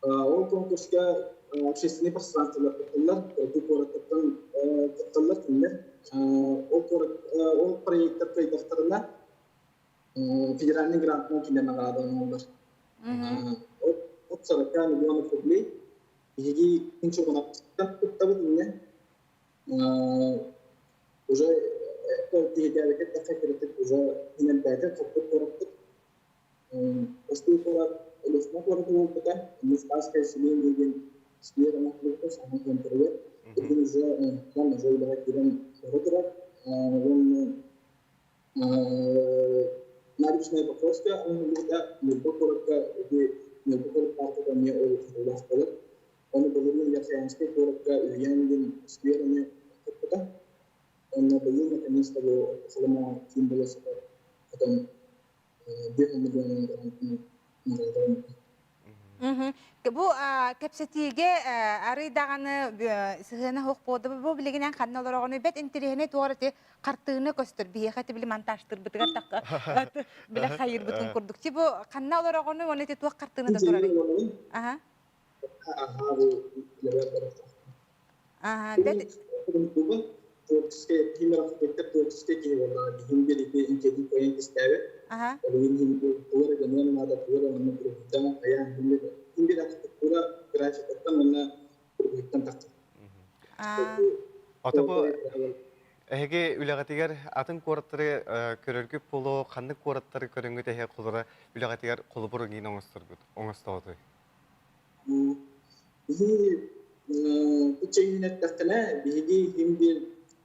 Ол конкурсқа общественный пространстволар каттылар, көраттықтан каттылар кімдер. Ол проекттер кайдақтарына федеральный грантына келен ағадан олар. От 40 миллионов рублей. Еге күнші ғанақтықтан күттабы дейіне. Уже тегеде әрекет таққа керетіп, уже инен бәді қоқтық қораттық. Осты қорат Лесна город опыта, Леспасская семейная деген сквер находится, самый контролер. Это уже там уже удавать иран городора. Он наричная Покровская, он говорит, Мелькокоротка, где Мелькокоротка не улас полок. Он говорил, Яхаянская городка, Ильянин скверами опыта. Он набыл наконец-то его Солома Кимбаласа, потом 2 миллиона грантов. Бу кепсетиге арыдаганы сыгына хок боду бу билигинен канна олорогону бет интерехне туарыты картыгыны көстөр биехати били монтажтыр битгар такка биле хайыр бутун курдук ти бу канна олорогону онете туак картыгыны да турары. Бет творческая пример архитектор творческая киевна гимбели те интеди поинт ставе. Пura dengan ada pura nama perhutanan ayam himbil arsitektura gerakan mana perhutanan tak. Atau Эһеге үләгатигер атын кораттары көрөргүп боло, ханны кораттары көрөнгө тэһе кулара үләгатигер кулбур гин оңостургут. Оңостооды. Биги үчейнет тактана биги химди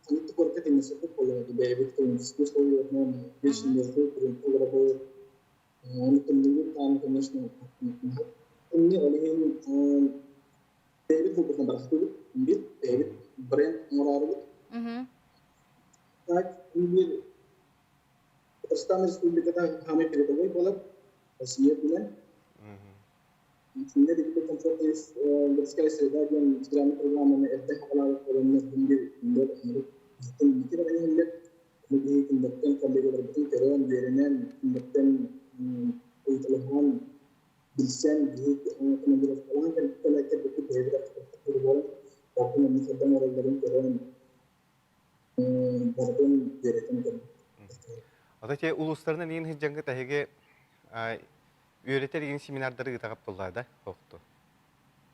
анты коркат эмес болду. Бэбит дискус ойорно бешинерде кулара бо. Анытымдыгы тан конечно. Эмне олеген бэбит кулбурдан барахтуу бит бэбит бренд морары. Так, бир Татарстан Республикада хаме передовой болуп, Россия менен Şimdi de kontrolüz городская среда gen федеральной программаны эртэ халалык болоннор бир гитин битир айылдар бир киндеттен коллегалар бүтүн терен беренен киндеттен ыйтылган билсен бир командировка falan келекте бүтүн берип болуп бакын мисалдан оролдорун терен бардын беретен. Атаче улустарынан ең хиджангы тәһеге Üretер egen seminarları gıtagap bollar da, hoqtu.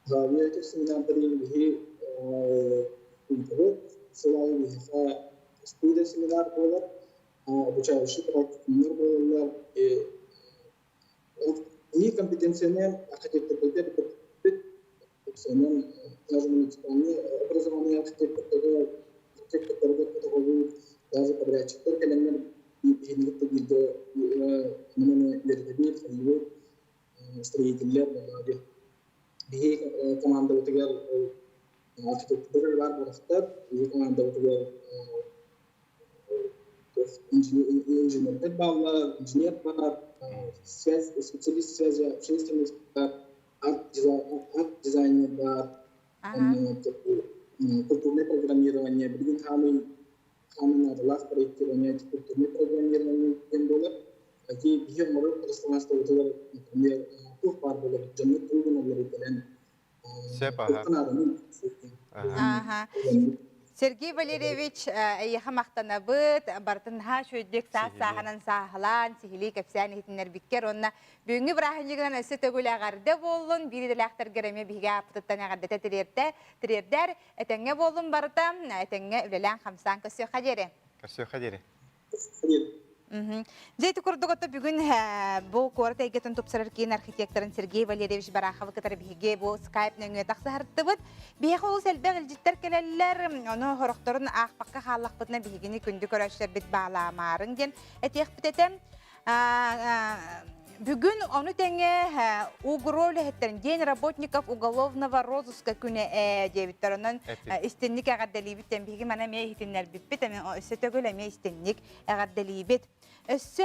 Üretер seminarları bihi Sılay bihi stüdyo seminar bolar, обучающий практикумlar bolar. İyi компетенцияны архитекторларда senin даже образование архитекторларда даже подрядчиктер келенler birlikte bildi bunun ileride stratejler var. Bir komanda oturuyor architectler var burada. Bir komanda oturuyor inженерler var, inженер var, специалист связи, общественность var, art дизайнер var, культурное программирование, bilgin Kami adalah proyektirnya kulturnya programmирование болар. Ки бие мору пространство утулар например тух пар болар. Жамны трудно болар. Сепа. Ага. Сергей Валерьевич эйха мактанабыт бартын ха шөйдек сааханан саахлан сихили кепсән хитнер биккер онна бүгүнкү брахынлыгынан эсе төгүләгәрдә болун бириделәктер гереме биге аптыттан агадда тирердер этеңге болун барта этеңге үлелән 50 көсө хадере. Көсө хадере. Жейті көрдіғыты бүгін бұл қорыта егетін топсырар кейін архитекторын Сергей Валерьевич Бараховы кітар біге бұл скайп нөңе тақсы ғыртты бұд. Бейхі ол сәлбәқ үлжіттер келелілер, оны хорықтырын ақпаққа қалақ бұдына бігені күнді көрәшілер біт бағаламарын ден. Әтеқ бітетім. Бүгін оны тәңе угролы хеттерін ден работников уголовного розыска күні дебіттерінің істенник әғаддәлейбіттен бігі мәна мей хитінлер бітпет, өсі төгіл әме істенник әғаддәлейбіт. Өсі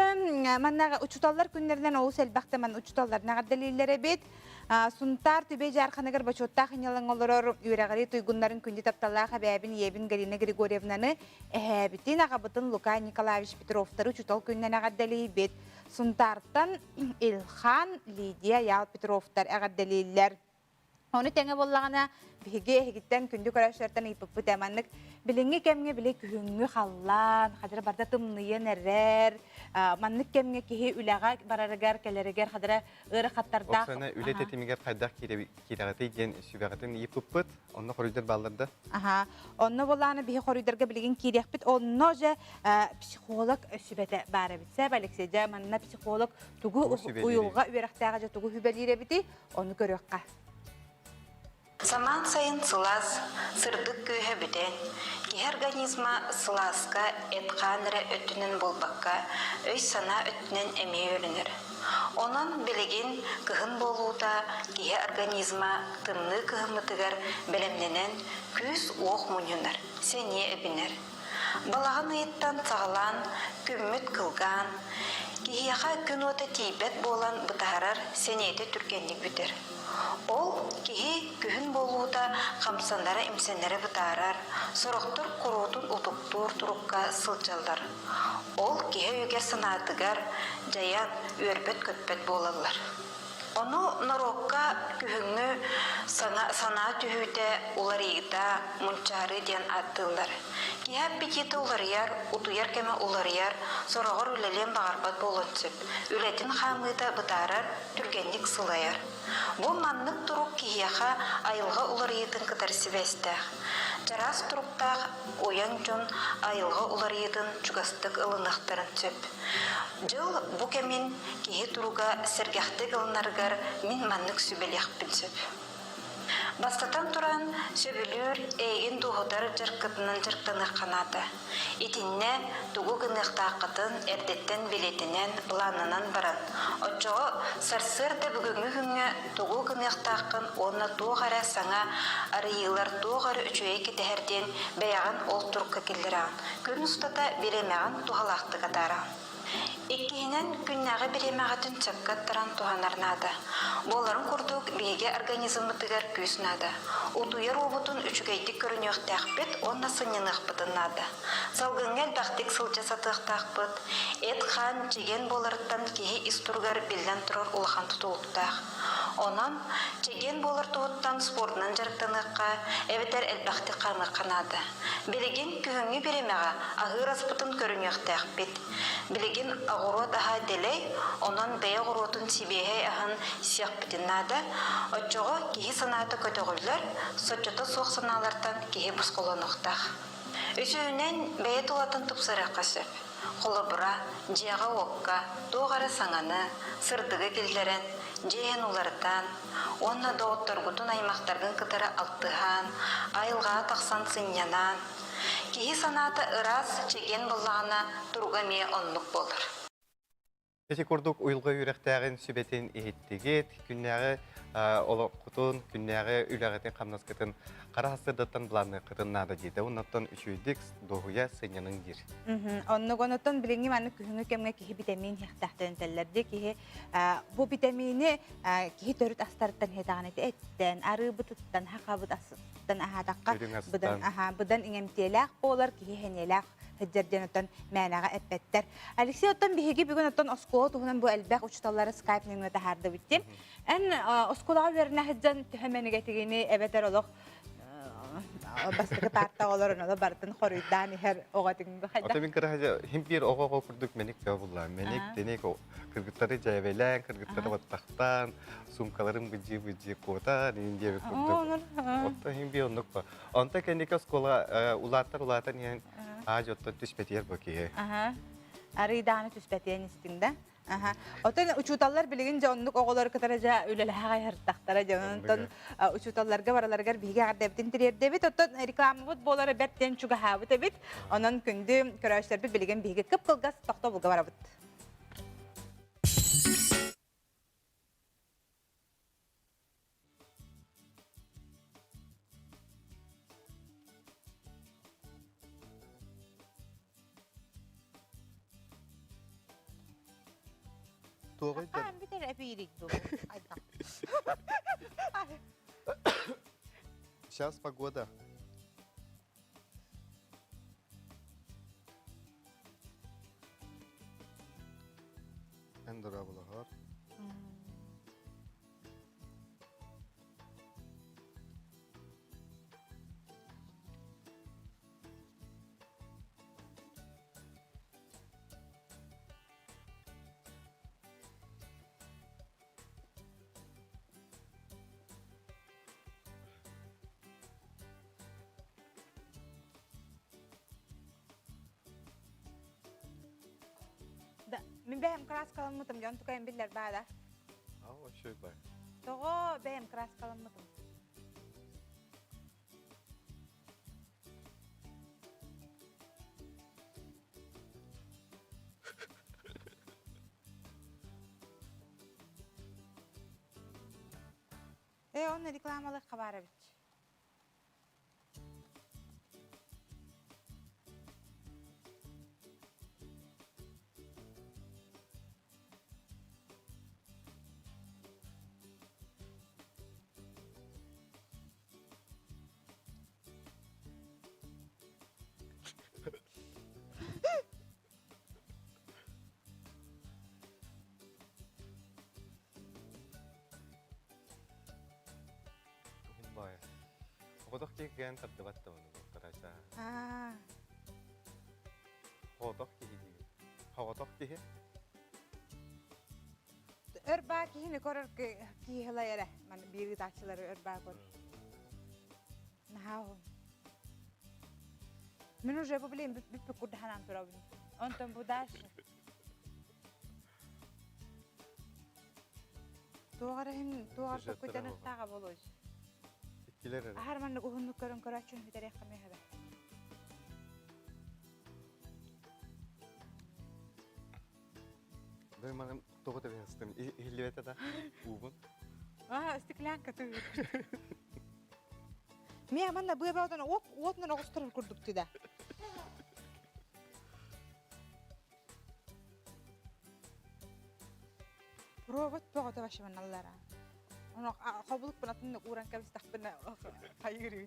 мәннаға ұчуталар күнлерінен оу сәлбәқті мән ұчуталарын әғаддәлейлері бет. Сунтар түбе жарқанығыр бачоттақ инелің олырыр үйрәғари тұйғынларын күнді тапталақ әбәбін ебін Галина Григорьевнаны әбітін ағабытын Лука Николаевич Петровтары ұчутал күннен әғаддәлейбет. Сунтартан Илхан Лидия Ял Петровтар әғаддәлейлер. Оны тәңе боллағына біге егіттен күнді көрәшерттен ипіпі тәмәнлік біліңі кәмге біле күхіңі қаллан, қадыры барда тымнайын әрер, манлық кәмге кеге үләға барарығар, кәлерігер, қадыры ұры қаттардақ. Оқсаны үлет етімігер қайдақ керағаты ден сүбәғатын ипіппіт, оны қорыйдар балырды? Оны болағына біге қорыйдарға білген керек біт, оны же психолог сүбәті бары бітсе, бәлікседе, манына психолог тұғы ұйылға үйерақтаға же тұғы хүбәлері біті, оны көріққа. Zaman sayın sılaz, sırdık köyhe biten, ki organizma sılazka etkanere ötünün bulbakka, öy sana ötünün emeği ölünür. Onun biligin kıhın boluğda ki organizma tımlı kıhımıtıgar bilimlenen küs oğ munyunlar, seniye ebiner. Balağın ayıttan sağlan, kümmüt kılgan, ki yağa gün ota tibet bolan bıtaharar seniyede türkenlik büter. Ол кеге күхін болуыда қамсандары имсенлері бұтарар, сұрықтыр құрудың ұтықтыр тұрыққа сылчалдар. Ол кеге өгер санатығар, жаян, өрбет көтпет болалар. Оны нарокка күхіңі сана түйіде олар егіда мұнчары ден аттылар. Кеге бекеті олар яр, ұтуяр кәме олар яр, сұрағыр өлелен бағарбат болын сөп, өлетін қамыда бұтарар, түргенлік сылайар. Бұл маннық тұруқ кияға айылға олар етін кітар сібәстәқ. Жарас туруктаах уян жон айылга уларыйдын чугастык ылынактарын сөп. Жыл бу кемин кихи туруга сергяхтык ылынаргар мин маннык сүбелияхпин сөп. Бастатан туран сөбүлүр эйин дуһудар жаркытынан жарктаныр канаты. Итинне тугу гыныктаакытын эрдеттен билетинен планынан баран. Очого сарсыр да бүгүнгү күнгө тугу гыныктаакын онна тугара саңа арыйылар тугара үчөй кетерден баяган ол турка келдиран. Күн устата биремеган тухалактыга даран. Иккиһинен күннәгы биремәгәтен чаккаттаран туханарнада. Боларын курдук биге организмытыгар күснада. Утуер обутун үчүгәйтик көрүнөк тәхбит, онна сыннынык бытыннада. Салгынгел бактик сылча сатык тахбыт, эт хан чеген боларыттан кихи истургар билден турар улхан тутулуктак. Онан чеген болар туыттан спортнан жарыктаныкка, эбетер элбакти камыр канады. Билеген күңү биремәгә агыр аспытын көрүнөк тәхбит. Билеген агырот аха делей, онан бәя агыротун сибеһе ахан сиях битиннада, очого кихи санаты көтөгүллөр, сочото соқ саналардан кихи бусқолонуқтақ. Өсөөнен бәя тулатын тупсыра қасып, қолыбыра, жияға оққа, тоғары саңаны, сырдығы келдерен, жейін улардан, онна доғыттырғытын аймақтардың кытары алтыған, айылға тақсан сынянан, кихи санаты ырас чеген болағына тұрға ме онлық болыр. Эти курдук уйлга үрәктәген сүбетен иһиттигет, күннәге олоқутун, күннәге үләгәтен камнаскытын карасырдаттан бланы кытыннада диде. Оннан үчүдик дохуя сынянын дир. Онногонотон билинги маны күңү кемге кихи витамин хактахтан теллерде кихи бу витамини кихи төрүт астарттан хетаган эттен, арыбытыттан, хакабыт астан ахатакка быдан иңемтелак болар кихи хенелак Хеджерденотон мәнәгә әппәттәр. Алексей оттан биһиги бүген оттан оскола туһунан бу әлбәк учталлары Skype нөмрәтә харды битте. Эн осколага берне хеджен төһәмәнегә тигене әбәтәр олох бастыгы тарта оларын ола бартын хорыйдан һәр огатың хайда. Атамин кара химпир ого курдук меник тә булла. Меник денек кыргыттары җәвелән, кыргыттары ваттактан, сумкаларын быҗы кота, нинди курдук. Отта химпир оннук ба. Онта кенек оскола улаттар ян Ажотто түспетер бөкие. Арыйданы түспетен истинде. Отон учуталлар билигин жоннук оголор кытаража үлелеге ярттактара жонтон учуталларга бараларга биге гардептин тирердебит. Отон рекламабыт болары беттен чуга хабыт эбит. Онон күндү көрөштөр билигин биге кып кылгас токто булга барабыт. Битер эпирик ду. Сейчас погода. Эндора булар. Min behem kras kalanmadım. Can tukayım biller bada. Şöyle bak. Togo behem kras kalanmadım. Onu reklamalı kabara bit. Hodok kegen tabdabatta onu karasa. Hodok kegi. Hodok kegi. Örba kihini korur ki hala yere. Man biri taçları örba kor. Nahaw. Мен уже проблем бүп курдаханан турабын. Онтон бу дальше. Тугара көтөнөк тага болош. Килер. Ахарманны гохунну көрөн көрөчүн битер якка мехабе. Дай маған тоғы да беністім. Илебеті да ұбын. Стеклянка ты. Мен манна бұя баудан отынан оғыстырыр күрдікті да. Робот бағыда башы мен аллара. Оны қабылық бұнатынны ұран кәбіс тақпына қайыры.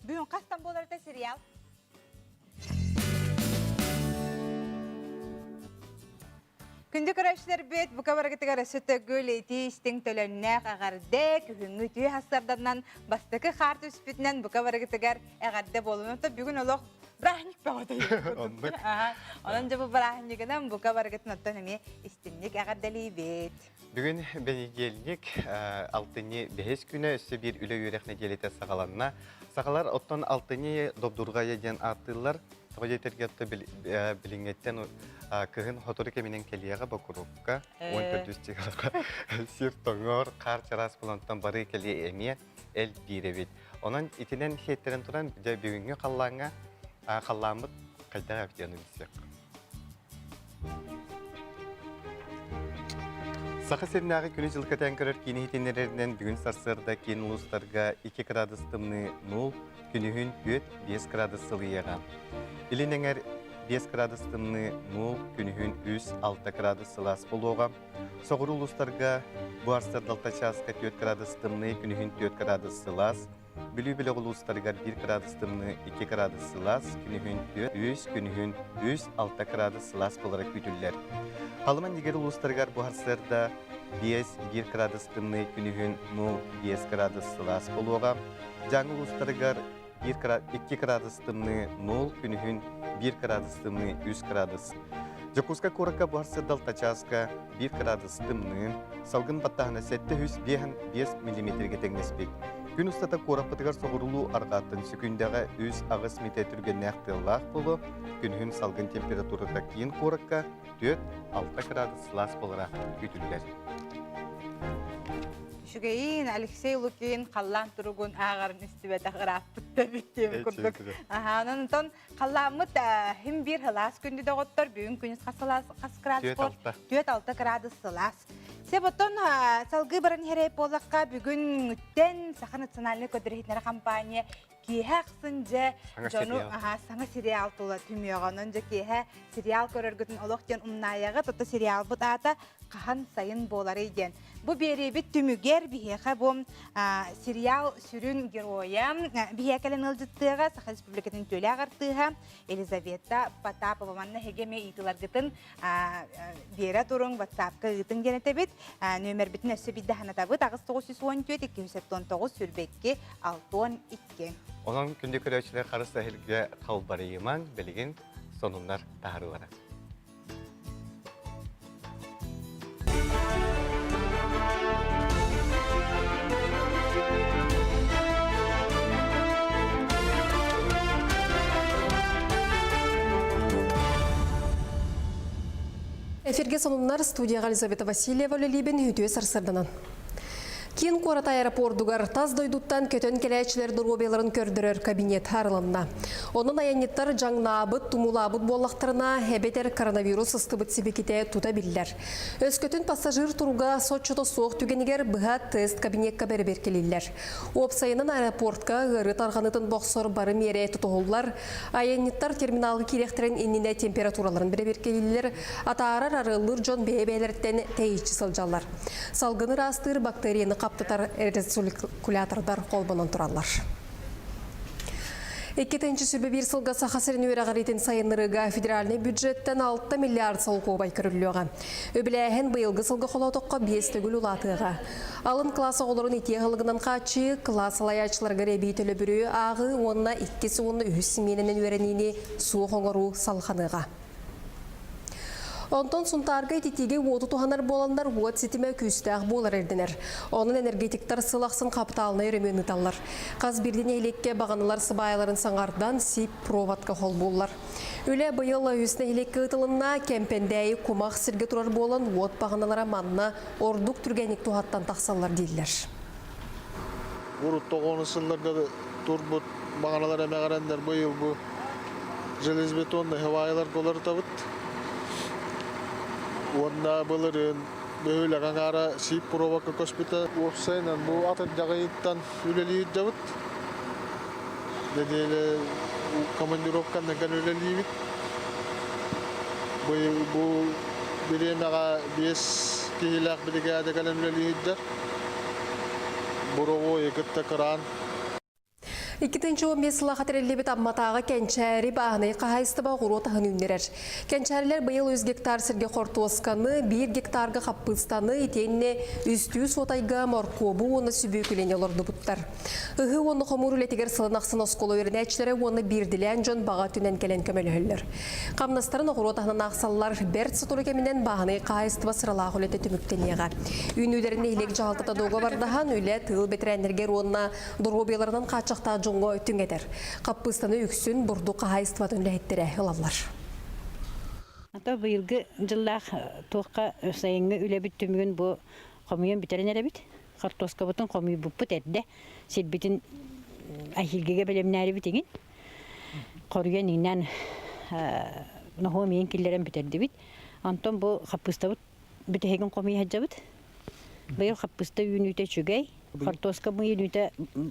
Бүгін қастан боларда сериал. Күнді көрәшілер бет, бұқа барағытығар сөті гөл еті істің төлінне қағарды, күхіңі түйі хастарданнан бастықы қарты үспетінен бұқа барағытығар әғарды болуыны. Бүгін олық брахник бағыды. Onun jabı brahnik'den bu kadar gittin otan emi istinlik ağardali bit. Bugün beni geldik altını 5 güne üstü bir üle yürekne gelete sağalanına. Sağalar ottan altını dobdurgaya den attılar. Toje tergatta bilingetten kıhın hotorik eminin keliyaga bakurukka. On perdüstügaga sir tongor kar charas bulantan bari keliye emiye el birevit. Onun itinen heteren turan bugünkü kallanga kallamıt kayda yaptığını bilsek. Sağı serinağı günü жылкатан көрөр кини хитинереринен бүгүн сарсырда кен улустарга 2 градус тымны 0, күнүхүн 5 градус сылыяга. Илинеңер 5 градус тымны 0, күнүхүн 6 градус сылас болуга. Соғыр улустарга бу арсырдалта часка 4 градус тымны, күнүхүн 4 градус сылас. Білі-білі улустарга 1 градус тымны 2 градус сылас, күнүхүн 3, күнүхүн 6 градус сылас болара күтүллер. Халыман егер улустаргар бу арсырда 1 градус тымны, күнүхүн 5 градус сылас болуга. Жаңы улустаргар 2 градус тымны 0, күнүхүн 1 градус тымны 3 градус. Жокуска корака бу арсырдалта часка 1 градус тымны, салгын баттағына 705 мм теңнеспек. Күн ұстата қораппытығар соғырылу арғаттың сүкіндегі өз ағыс мете түрген нәқтылақ болу, күнхін салғын температурада кейін қораққа 4-6 градус лас болыра күтілдер. Шүгейін Алексей Лукин қаллан тұрығын ағарын үстібет ағыраппытта біттем күрдік. Онын қалламыт хім бір ғылас күнді доғыттыр, бүгін күніз қас градус қор, 4-6 градус лас. Себоттон салгы барын хереп болаққа бүгін үттен Саха национальный көдірхетнері компания кейхе қсынжы саңа сериал тұла түмеғанын жа кейхе сериал көріргітін олықтен ұмнаяғы тұтты сериал бұт ата қахан сайын болар еден. Бұ бері біт түмігер бігеқі бұл сериал сүрін героя бігекелін ұлжыттыға Саха Республикатын төлі ағартыға Елизавета Потапова манна хегеме итылар гытын бері тұрың WhatsApp-қа гытын генеті біт нөмір бітін өсі бидді ханатабыт ағыз 914-219 сүрбекке 612. Onun күнді көрәчілер қарыс сәхілге қалбары еман білген сонунлар тағыры бара. Эфирге сонунлар студияға Елизавета Васильева Лилибин үтіе сарсырдынан. Кен Кората аэропордугар таз дойдуттан көтөн келәчілер дұрғобеларын көрдірер кабинет арылымна. Оның аянеттар жаңнабыт, тумулабыт боллақтарына әбетер коронавирус ыстыбыт себекете тута білдер. Өз көтін пассажир тұруға сотчыто соқ түгенігер бұға тест кабинетка бәрі келілер. Опсайынан аэропортқа ғыры тарғанытын боқсор бары мере тұтығылар. Аянеттар терминалғы керектерін еніне температураларын бәрі келілер. Атаарар арылыр жон бәйбәлерден тәйічі сылжалар. Салғыны растыр бактерияны қаптытар резоликулятордар қолбынан тұралар. Эккетенчі сүрбе бір сылға сақасырын өрағаретін сайынырыға федеральный бюджеттен 6 миллиард сыл қобай көріліға. Өбіләйін бұйылғы сылға қолаутыққа 5 төгіл ұлатыға. Алын класы оларын етеғылығынан қачы, класс алаячыларға ребейтілі бүрі ағы, онына 2 үхісіменінің өреніне суық оңыру салқаныға. Онтон сунтарга тетеге оты туханар боландар от сетіме күстәғ болар әрдінер. Оның энергетиктар сылақсын қапталына өремен ұталар. Қаз бірден елекке бағанылар сыбайларын саңардан сип проватқа қол болар. Үлі бұйылы үсіне елекке ұтылына кемпендәйі құмақ сірге тұрар болан от бағаналара манна ордук түргенік тухаттан тақсалар дейлер. Урут 90 сылларга турбут бағаналар әмәғарәндер бұйыл бұ железбетонны хавайлар колар табыт. Онда бұлырын бөйлі қаңара сип провақа көспіті опсайнан бұл атыр жағайыттан үлелейді жабыт. Дедейлі командировканнан кән үлелейбіт. Бұл біремеға 5 кейләқ білігәді кәлін үлелейді жар. Бұрығы екітті қыран. 2015 жылы қатырелебет амматаға кәнчәрі бағыны қағайыстыба ғұру тағын үнерер. Кәнчәрілер бұйыл 100 гектар сірге қорты осқаны, 1 гектарға қаппыстаны, етеніне үсті сотайға моркобы оны сүбекілене оларды бұттар. Үхі оны қомыр үлетігер сылынақсын осқолы өріне әчілері оны бірділен жон баға түнен келен көмелі. Қамнастарын ғұру тағынан ақсалылар бәрт сұтыры кемінен бағыны қағайыстыба сыралағы үлеті түміктенеға. Үйінілеріне елек жағалтыта доға бардаған үлі тыл бетрәнергер онына дұрғобеларынан қачықта жоңға өттің әдір. Қаппыстаны үксін бұрды қағайыстыватын ләйттірі ұлалар. Ата бұйылғы жыллақ тоққа сайынғы үлі бүттімігін бұл қомыйын бітерін әрі біт. Қартосқа бұтын қомый бұппыт әдді. Сел бітін әхілгеге бәлемін әрі бітеген. Қорген инан нұхуы мейін келдерін бітерді біт. Антон бұл қаппыста бұт бітігін қомый әджі бұт. Бұйыл қаппыста үйін үйті чүгей. Қартосқа мұйын үйті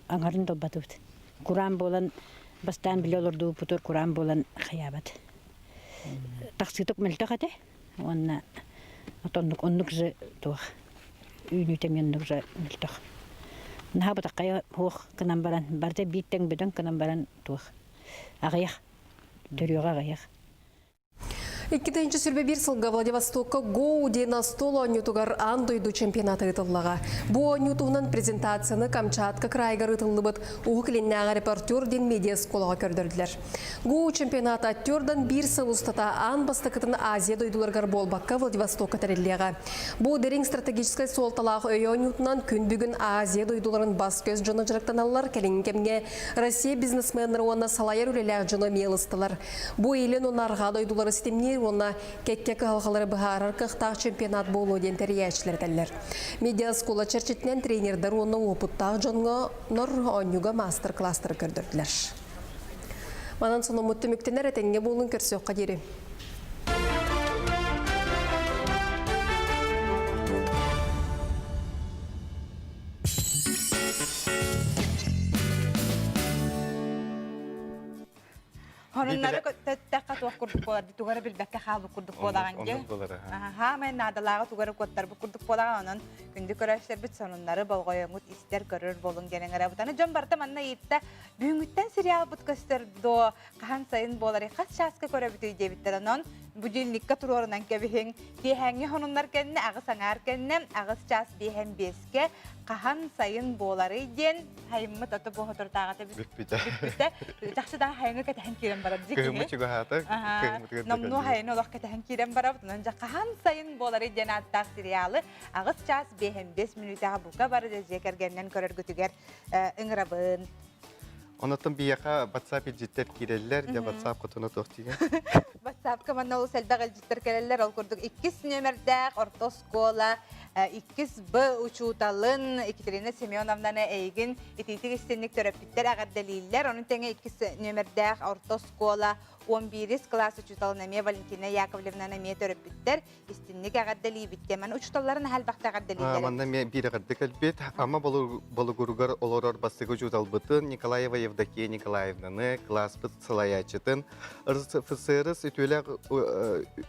аңарын долбаты бұт. Kur'an bolan bastan bile olurdu putur Kur'an bolan xayabat. Taksituk meltakate. Onna onluk ze tuh. Ünütem yanluk ze meltak. Nah batakaya hoch kanambaran. Barte biteng bedang kanambaran tuh. Agayah. Dörüyor agayah. 2-нче сүрбе бір сылға Владивостокка Гоу Дена Стол ойнютугар андойду чемпионаты ытыллаға. Бу ойнютуғынан презентацияны Камчатка крайгар ытыллы бұд уғықленнәға репортер ден медиа сколаға көрдірділер. Гоу чемпионаты аттёрдан бір сыл ұстата ан бастықытын Азия дойдуларғар болбаққа Владивостокка тәреллеға. Бу дерің стратегическай солталағы өй ойнютынан күн бүгін Азия дойдуларын бас көз жыны жырықтан алылар кәлінгемге Россия бизнесменлері оны салайыр үлеләғ жыны мелістілер. Бу елін онарға дойдулары системне Онна кекке қалғалары бұхарар қықтақ чемпионат болу ден тәрияшілер кәлілер. Медиа скола чәрчетінен тренердар оны опыттақ жонға нұр ойнуға мастер-кластыр көрдірділер. Манан соны мұтты мүктенер әтенге болын көрсі оққа дері. Honunları taqqa tuq kurduk bolardı. Tugara bilbəkə xalbı kurduk bolağan ki. Ha, mən nadalağı tugara qotlar bu kurduk bolağan onun. Gündük öreşlər büt sonunları bolğoyungut ister görür bolun gelen arabutanı. Jon barta manna yitta büyüngütten serial bут gösterdi o. Qahan sayın bolary qas şaska görə bütüy debitler onun. Bu dillikka turorundan kebihin. Dihengi honunlar kendine ağız angar kendine ağız ças dihen beske. Qahan sayın bolary den haymı tatı bu hotor tağata bitbite. Taxsı da hayını katahan kiren barab dikki. Kehmet juga hata. Namnu hayını olaq katahan kiren barab. Nanja qahan sayın bolary den attaq serialı ağız ças behen 5 minutağa buka barada zekergenden körür götüger ıngrabın. Ondan bir yaka WhatsApp ciddet girerler de WhatsApp kutunu tohtiye. WhatsApp kamanna ol seldagal cidder kereller ol kurduk 2 nömerdaq orta skola 2B uçutalın Ekaterina Semyonovna'na eygin ititik istenlik töröpitler agar deliller onun tenge 2 nömerdaq orta skola 11 класс учуталын әме Валентина Яковлевна әме төрөппүттер, истинник ағаддали биттемін. Учуталарын әлбақта ағаддалилер. Манна мен бир ағадды кәлбет, ама балугургар олорор бастығы учуталбытын Николаева Евдокия Николаевнаны класс быт сылаячытын, РСФСРС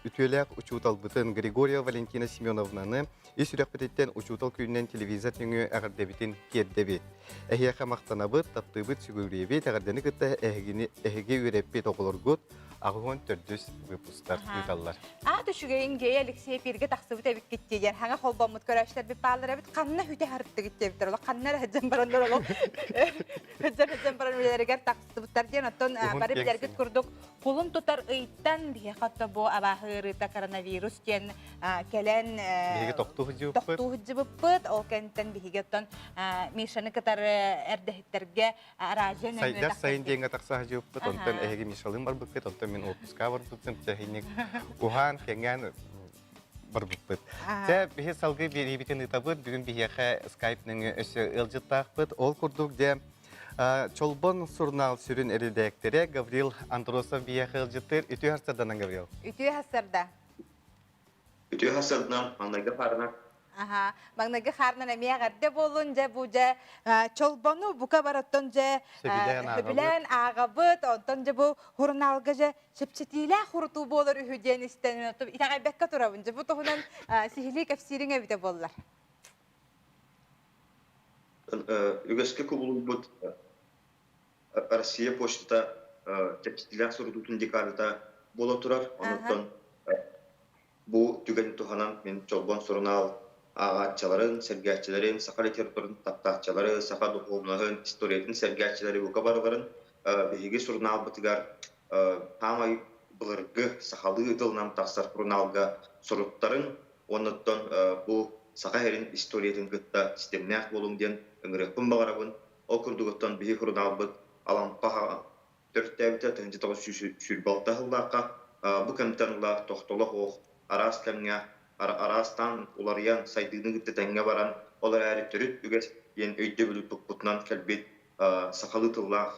үтөләк учуталбытын Григория Валентина Семеновнаны ис үрәкпететтен учутал күйінен телевизор түңі ағардебетін кердебет. Әхияқа мақтанабыт, таптыбыт сүгіребет, ағардені күтті әхеге үрәппет оғылыргут, ағуын түрдіс выпустар үталлар. Түшігейін гей Алексей Пирге тақсыбыт әбік кеттеген. Хаңа қолбамыт көрәштер біп бағылар әбіт қанына хүте харытты кеттебіттер. Қанына әдзен барандар олық. Әдзен баран өлерігер тақсыбыттар ден. Оттон бары білергіт күрдік. Қолын тұтар ұйттан бейе қатты бұл абағырыта коронавирус кен кәлен тоқтуғы жібіппіт. Ол кәнттен бейге оттон Мишаны кітар әрдіхіттерге аражен өңі тақсыбыт. Сайын дейінгі тақсыға жібіппіт. Онтан әйге Мишалын бар бұқпет. Онтан мен отпуска бар бұқтым. Тәхейнік Ухан кәңген бар бұқпыт. Тә бейе салғы беребетін ұтабыт. Бүгін бейеқі скайпның өсі ұлжыттақпыт. Ол күрдік де Чолбон сурнал сүрін әрілдәктері Гаврил Андросов бейеқі ұлжыттыр. Үті хасырданан, Гаврил? Үті хасырда. Үті хасырдан, маңнайғы парына. Маңнайғы қарнан әмей ағарды болын жа бұ жа чолбону бұқа бараттон жа сөбілән ағабыт, онтон жа бұ хұрналғы жа шепчетілі құрту болыр үйден істен. Итағай бәкка тұрабын жа бұ тұғынан сихили кәпсирің әбіде болылар. Үгеске көбілі бұд Россия почтата кәпсетілі сұрдутын декарыда бола тұрар. Онықтан бұл түгені тұғанан мен чолбон сұрынал ағатчаларын, сәргәтчілерін, сақа литературын таптақчалары, сақа дұқуымлағын, историятын сәргәтчілері өкі барғарын, бейге сұрнал бұтығар тамай бұлырғы сақалы ұдылынан тақсар құрналға сұрыттарын, оныттан бұл сақа әрін историятын күтті системнәқ болуңден үңірекпін бағарабын, ол күрдігіттен бейге құрнал бұд алампаға төрттәбіті түнді тоғы сүрбалта ғылдаққа, бұл кәмтанла тоқтолы оқ арас кәмге, арастан олариян сайдығының күтті тәңге баран, олар әрі түріт үгес ен өйді бүліп бұтынан кәлбет сақалы тыллақ,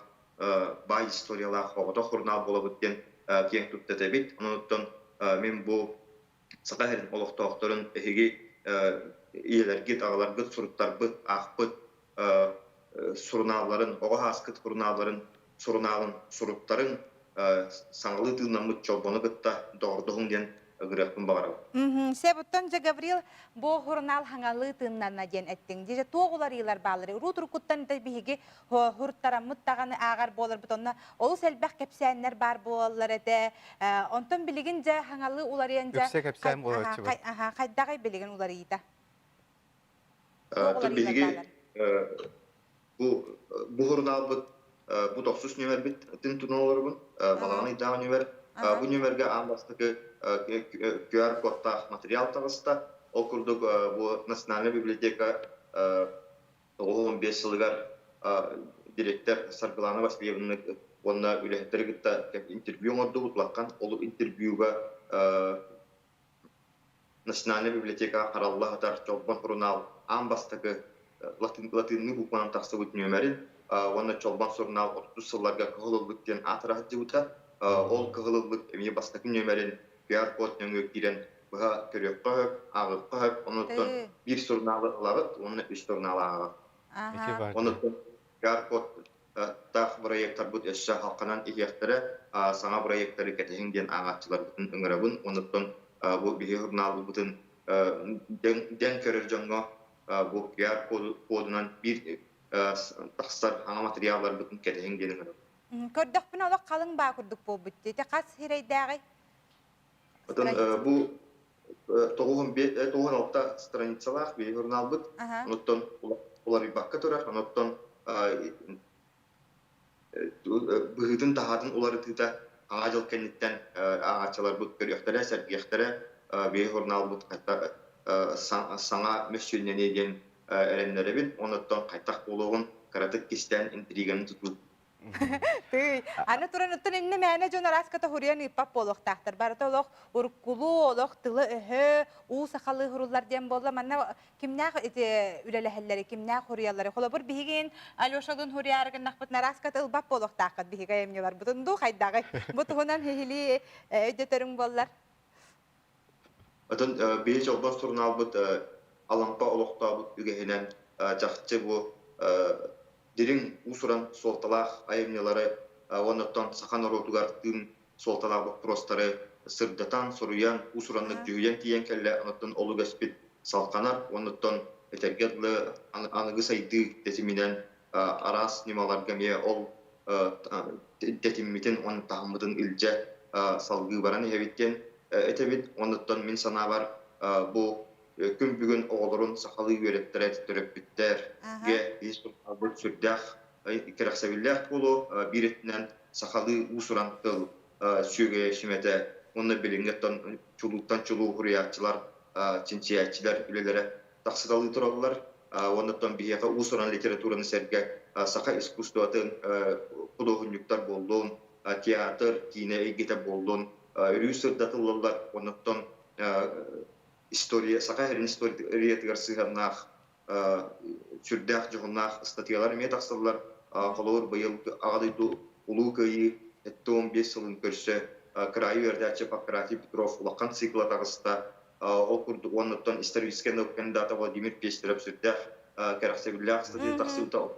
бай историялақ, оғыта құрнал болып өткен кең тұтты тәбет. Онықтан мен бұл сақа әрін олықтауқтарын әйге иелерге, ағаларға сұрыттар бұт, ақпыт, сұрналарын, оға асқыт құрналарын, сұрналын, сұрыттарын саңғалы тылынан мұт чолбоны бұтта доғырдығын ден грехпен бағарау. Себуттон же Гаврил бу хурнал хаңалы тыннарна ден әттің. Деже тоғылар елар балыры. Рут-рукуттан да бігі хурттарамыт тағаны ағар болар бұтонна. Ол сәлбәқ кәпсәнлер бар болар әді. Онтон білігін же хаңалы улар ен же... Өпсе кәпсән болар өтші бар. Қайдағай білігін улар ейді. Бұл хурнал бұд, бұл 90 нөмер біт, тін тұны олар бұн, балағаны идағы нөмер. Бұл нөмерге амбастықы QR кодтақ материал тағыста. Ол күрдік бұл Национальная библиотека 15 жылығар директор Саргыланы Василевны онына үләттері күтті интервью орды ұтлаққан. Ол интервьюға Национальная библиотека қаралла ғатар чолбан құрынал амбастықы латынны бұқманын тақсы өт нөмерін. Оны чолбан сұрынал 30 жылларға күғылылықтен атырақ жеуіта. Ол күғылылық әмей бастықын нөмерін QR код нөңі керен бұға көрек қағып, ағып қағып, оныттың бір сұрналы ұлағыт, оны 3 сұрналы ағып. Оныттың QR код тақ проекттар бұд әші халқанан ехектері, саңа проекттары кәтігінден ағатчылар бұтын үңірабын, оныттың бұл бігі сұрналы бұтын ден көрір жоңға бұл QR кодынан бір тақсар аңа материалдар бұтын кәтігінден үңірабын. Көрдік пін олық қалың ба көрдік бұл бұтты. Қас хирайдағы? Бұл 96 страницалар бей журнал бұд. Оныттан олар баққа тұрар. Оныттан бұғыдың тағадың олары тұйта аңа жыл кәнеттен ағатшалар бұд көректері, сәргектері бей журнал бұд саңа мөшчілінен еген әренлері бін. Оныттан қайтақ болуғын қаратық кестен интриганы тұтылды. Тый, аны туран ыттын инне мәне жона раската хуриян иппап болуq тахтар. Барыта олох уркулу, олох тылы өһө, у сахалы хуруллар дем болла. Манна кимнәк үлеләһәлләре, кимнәк хурияллары. Хола бер биген Алёшадын хурияргын нахбытна раската ылбап болуq тахкат биге эмнелар. Бутунду хайдагы. Бутунан хехили өйдөтөрүң боллар. Атын бей жолбан сурнал бут алампа олохта бут үгehinen жакчы бу дирин усуран солталах айымнелары оннотон сахан оротугар тым солталах бут простары сырдатан соруян усураннык жүйен тиен келле оннотон олугаспит салканар оннотон этергедлы аныгы сайды тесиминен арас нималарга ме ол тетиммитин он тахмыдын илже салгы баран эбиттен этебит оннотон мин санабар бу күн бүгүн оголорун сахалы үйрөттөрө төрөппүттер ге истурабыт сүрдах керексебиллах болу биретинен сахалы усурантыл сүйгө шимете онны билингеттон чулуктан чулуу хуриячылар чинчиячилер үлелере таксыралы туралар оннотон бияка усуран литератураны серге саха искусствотун кудогунюктар болдун театр кине игите болдун рюсердатыллар оннотон история сакаһерин историятыгар сыганнах сүрдах жогуннах статьялар метаксылар колор быйыл агадыйду улукайы 15 жылын көрсө крайы вердаче Пакрати Петров улакан цикла тагыста окурду оннотон исторический кандидат Владимир Пестеров сүрдах керексебиллах статья таксылта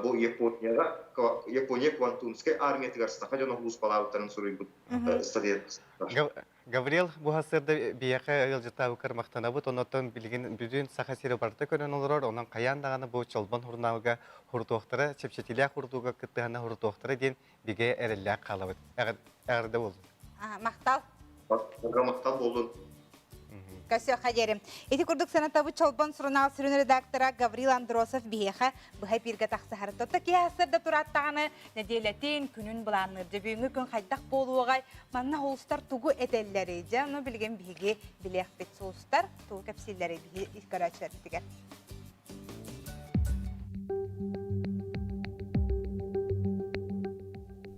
бу Япония квантунская армия тыгарсынака жана улус балабыттарын сурыйбыт статья. Гавриэл буһасырда бияка ылжытабы кармактанабыт, онотон билген бүтүн сахасире барда көрөн олорор, онан каяндаганы бу чолбон хурнауга хуртуактара, чепчетиле хуртуга кыттыгана хуртуактара ден биге эрелле калабыт. Агырда болду. Мактал. Мактал болду. Көсө хадерим. Эти курдук санатабы чолбон журнал сүрүн редактора Гавриил Андросов биеха быһай бирге таксахар. Тотта киясырда тураттаганы неделетин күнүн буланыр. Дебүнгү күн хайдак болуугай манна холстар тугу этеллери. Жаны билген биге билек бет соустар, тугу капсиллери биге искарачар дигер.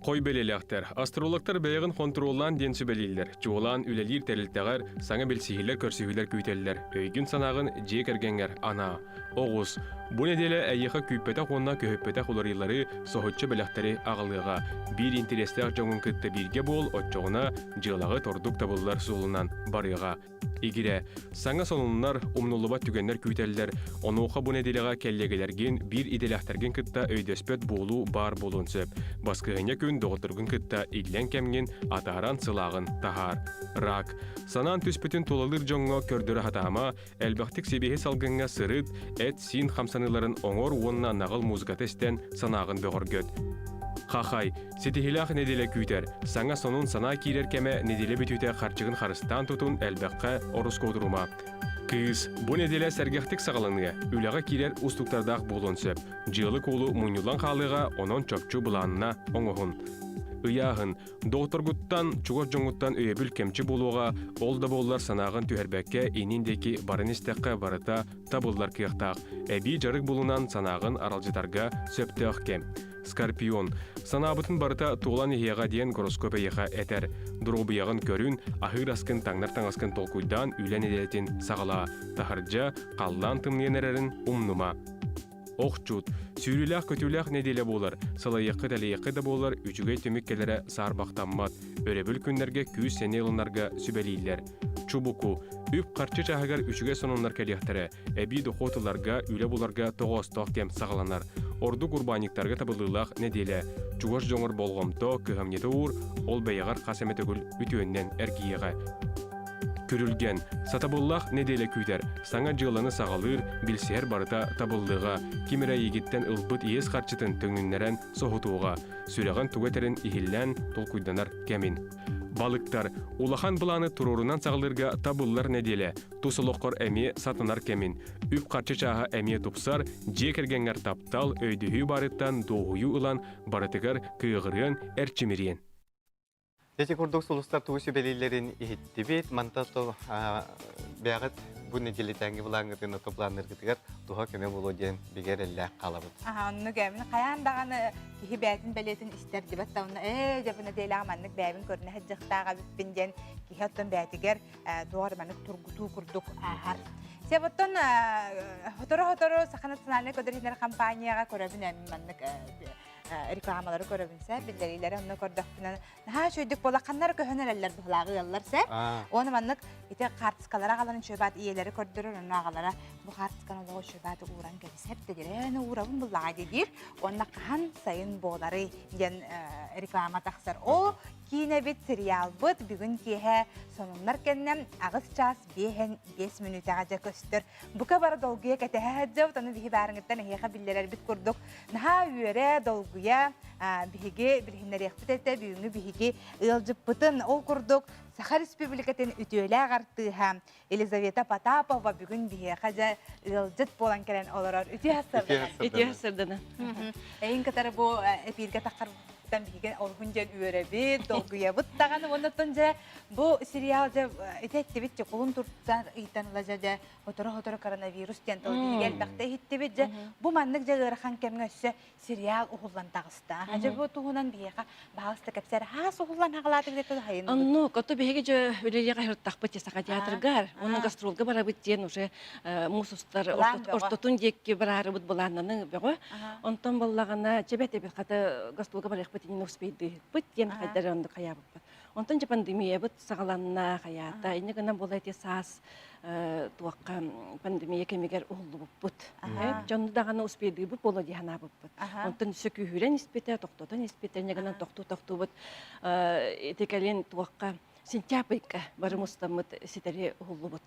Қой белелектер. Астрологтар бәйгін контроллан денсі белейлер. Жуолан үлелер тәрілттәғар, саңа белсихилер көрсігілер көйтелілер. Өйгін санағын жек әргенгер ана. Оғыз. Бұл неделе әйеқа күйппетақ онна көйіппетақ оларылары соғытшы білектері ағылыға. Bir интерестәқ жоңын күтті бірге бол, отчоғына жылағы тордық табылылар солынан барыға. Игире, саңа сонунлар умнулуба түгеннер күйтелілер, онуға бұл неделеға кәллегелерген бір иделәқтерген күтті өйдөспет болу бар болуын сөп. Басқығыне күн доғытыргын күтті идлен кәмген атаран сылағын тахар. Рак. Санан түспетін толалыр жоңға көрдірі хатама, әлбәқтік себеге салғынға сырыт, әт син қамсаныларын оңор онна нағыл музыкатестен санағын бөғыргөт. Хахай, сетихилах неделе күйтер, саңа сонун сана кирер кеме неделе бүтүтэ харчыгын харыстан тутун әлбәққа оруско отырума. Кыз, бұл неделе сәргектік сағалыны, үліға кирер устуктардақ болуын сөп, жылы колу мұнюлан қалыға онон чөпчу бұланына оңығын. Ыяғын, доғытыргуттан, чуғыр жоңғыттан өйебіл кемчі болуға, ол да боллар санағын түйербәкке ининдеки барынестеққа барыта табылдар кияқтақ. Әбі жарық болунан санағын аралжытарға сөптіғ кем. Скорпион. Санабытын барыта туылан ехеға дейін гороскопа еға әтер. Дұрғыбияғын көрін, ахыр аскын таңнар таңасқын толкуйдан үйлен еделетін сағала. Тахарджа қаллан тымненерерін умнума. Оқчут. Сүйріләқ көтіләқ неделе болар. Салайықы дәлейіқы да болар, үчіге төмеккелері сарбақтанмат. Өребіл күндерге күйіз сәне елінарға сүбәлейлер. Чубуку. Үп қарчы чағығар үчіге сонынлар кәлияқтары. Әбі дұқотыларға, үйлі боларға тоғыз-тоқ кем сағаланар. Орду курбаниктарға табылылақ неделе. Чуғаш жоңыр болғымто, күхамнеті ұр, ол бәйіғар қасаметігіл үтуіннен әргейеға. Күрілген. Сатабыллах неделе күйтер. Саңа жыланы сағалыр, білсер барыта табылдыға. Кемірі егеттен ұлбыт ес қарчытын төңіннерен соғытуға. Сүреген туғетерін ихиллен толкуйданар кәмін. Балыктар. Улахан бұланы тұрорынан сағалырға табыллар неделе. Тусылоққор әме сатынар кәмін. Үп қарчы чаға әме тұпсар, жекергенғар таптал өйдіхүй барыттан доғыю ұлан барытығар күйіғырын әрчімерен. Дети курдук сулустар туысы белейлерин ихиттибит, мантато бәғыт бу неделе тәңге булаңгытын топланыр гытыгар туха көне болоден бигер элле калабыт. Онны гәмин каян даганы кихи бәтин белетин истер дибат та онны жабына дейла маннык бәбин көрнә хаҗыктага биппинден кихи оттан бәтигер дуар маннык тургуту курдук ахар. Себоттон хоторо саханатсыналны көдөринер компанияга көрөбүн маннык рекламалары көрөбүнсә билдериләре онны көрдөкпүнөн ха шөйдүк бола каннар көһөнөлөр булагы ялларса оны маннык ите картскалара калан чөбат иелери көрдөрөр оны агалара бу картсканы лого чөбат уран келсеп дегене урабын булага дедир онна кан сайын болары ден реклама таксар о кине бит сериал бут бүгүн киһе сонуннар кеннем агыс час 5 минутага көстөр бука бар долгуя кетеһәҗәү таны бихи барыңыттан хеха биллерер бит курдук наха үере долгуя биһиге билһиннәрәхтәтә бүгүнгү биһиге ылҗыппытын ол курдук Сахар Республикатын үтөөлә агартыһа Елизавета Потапова бүгүн биһи хәҗә ылҗыт болан келен олорор үтө хасырдана. Эйин катары бу эпирге такыр тан биген оргунжен үөребит долгуябыт таганы оннотон бу сериал же этеттибит же кулун турттар ыйтаныла же хоторо коронавирус тен толгел бакта хиттибит же бу маннык же ырхан кемгөссө сериал ухуллан тагыста же бу тугунан биега багыста кепсер ха сухуллан хагалаты деп хайын анно кото биеге же үрелега хырттак бит сага театргар onun гастролга барабыт тен уже мусустар ортотун декке барарыбыт буланнаны бего онтон боллагана жебете бит ката гастролга барак не успейді бит ен хайдаранды каябыт. Онтон же пандемия бит сагаланна хаята. Инне гана болайты сас туакка пандемия кемигер улду бут. Жонду дагана успейді бит боло дихана бут. Онтон сөкүһүрен испете токтотон испете инне гана токту бут. Этекелен туакка сентябрьга барымыстамыт ситери улду бут.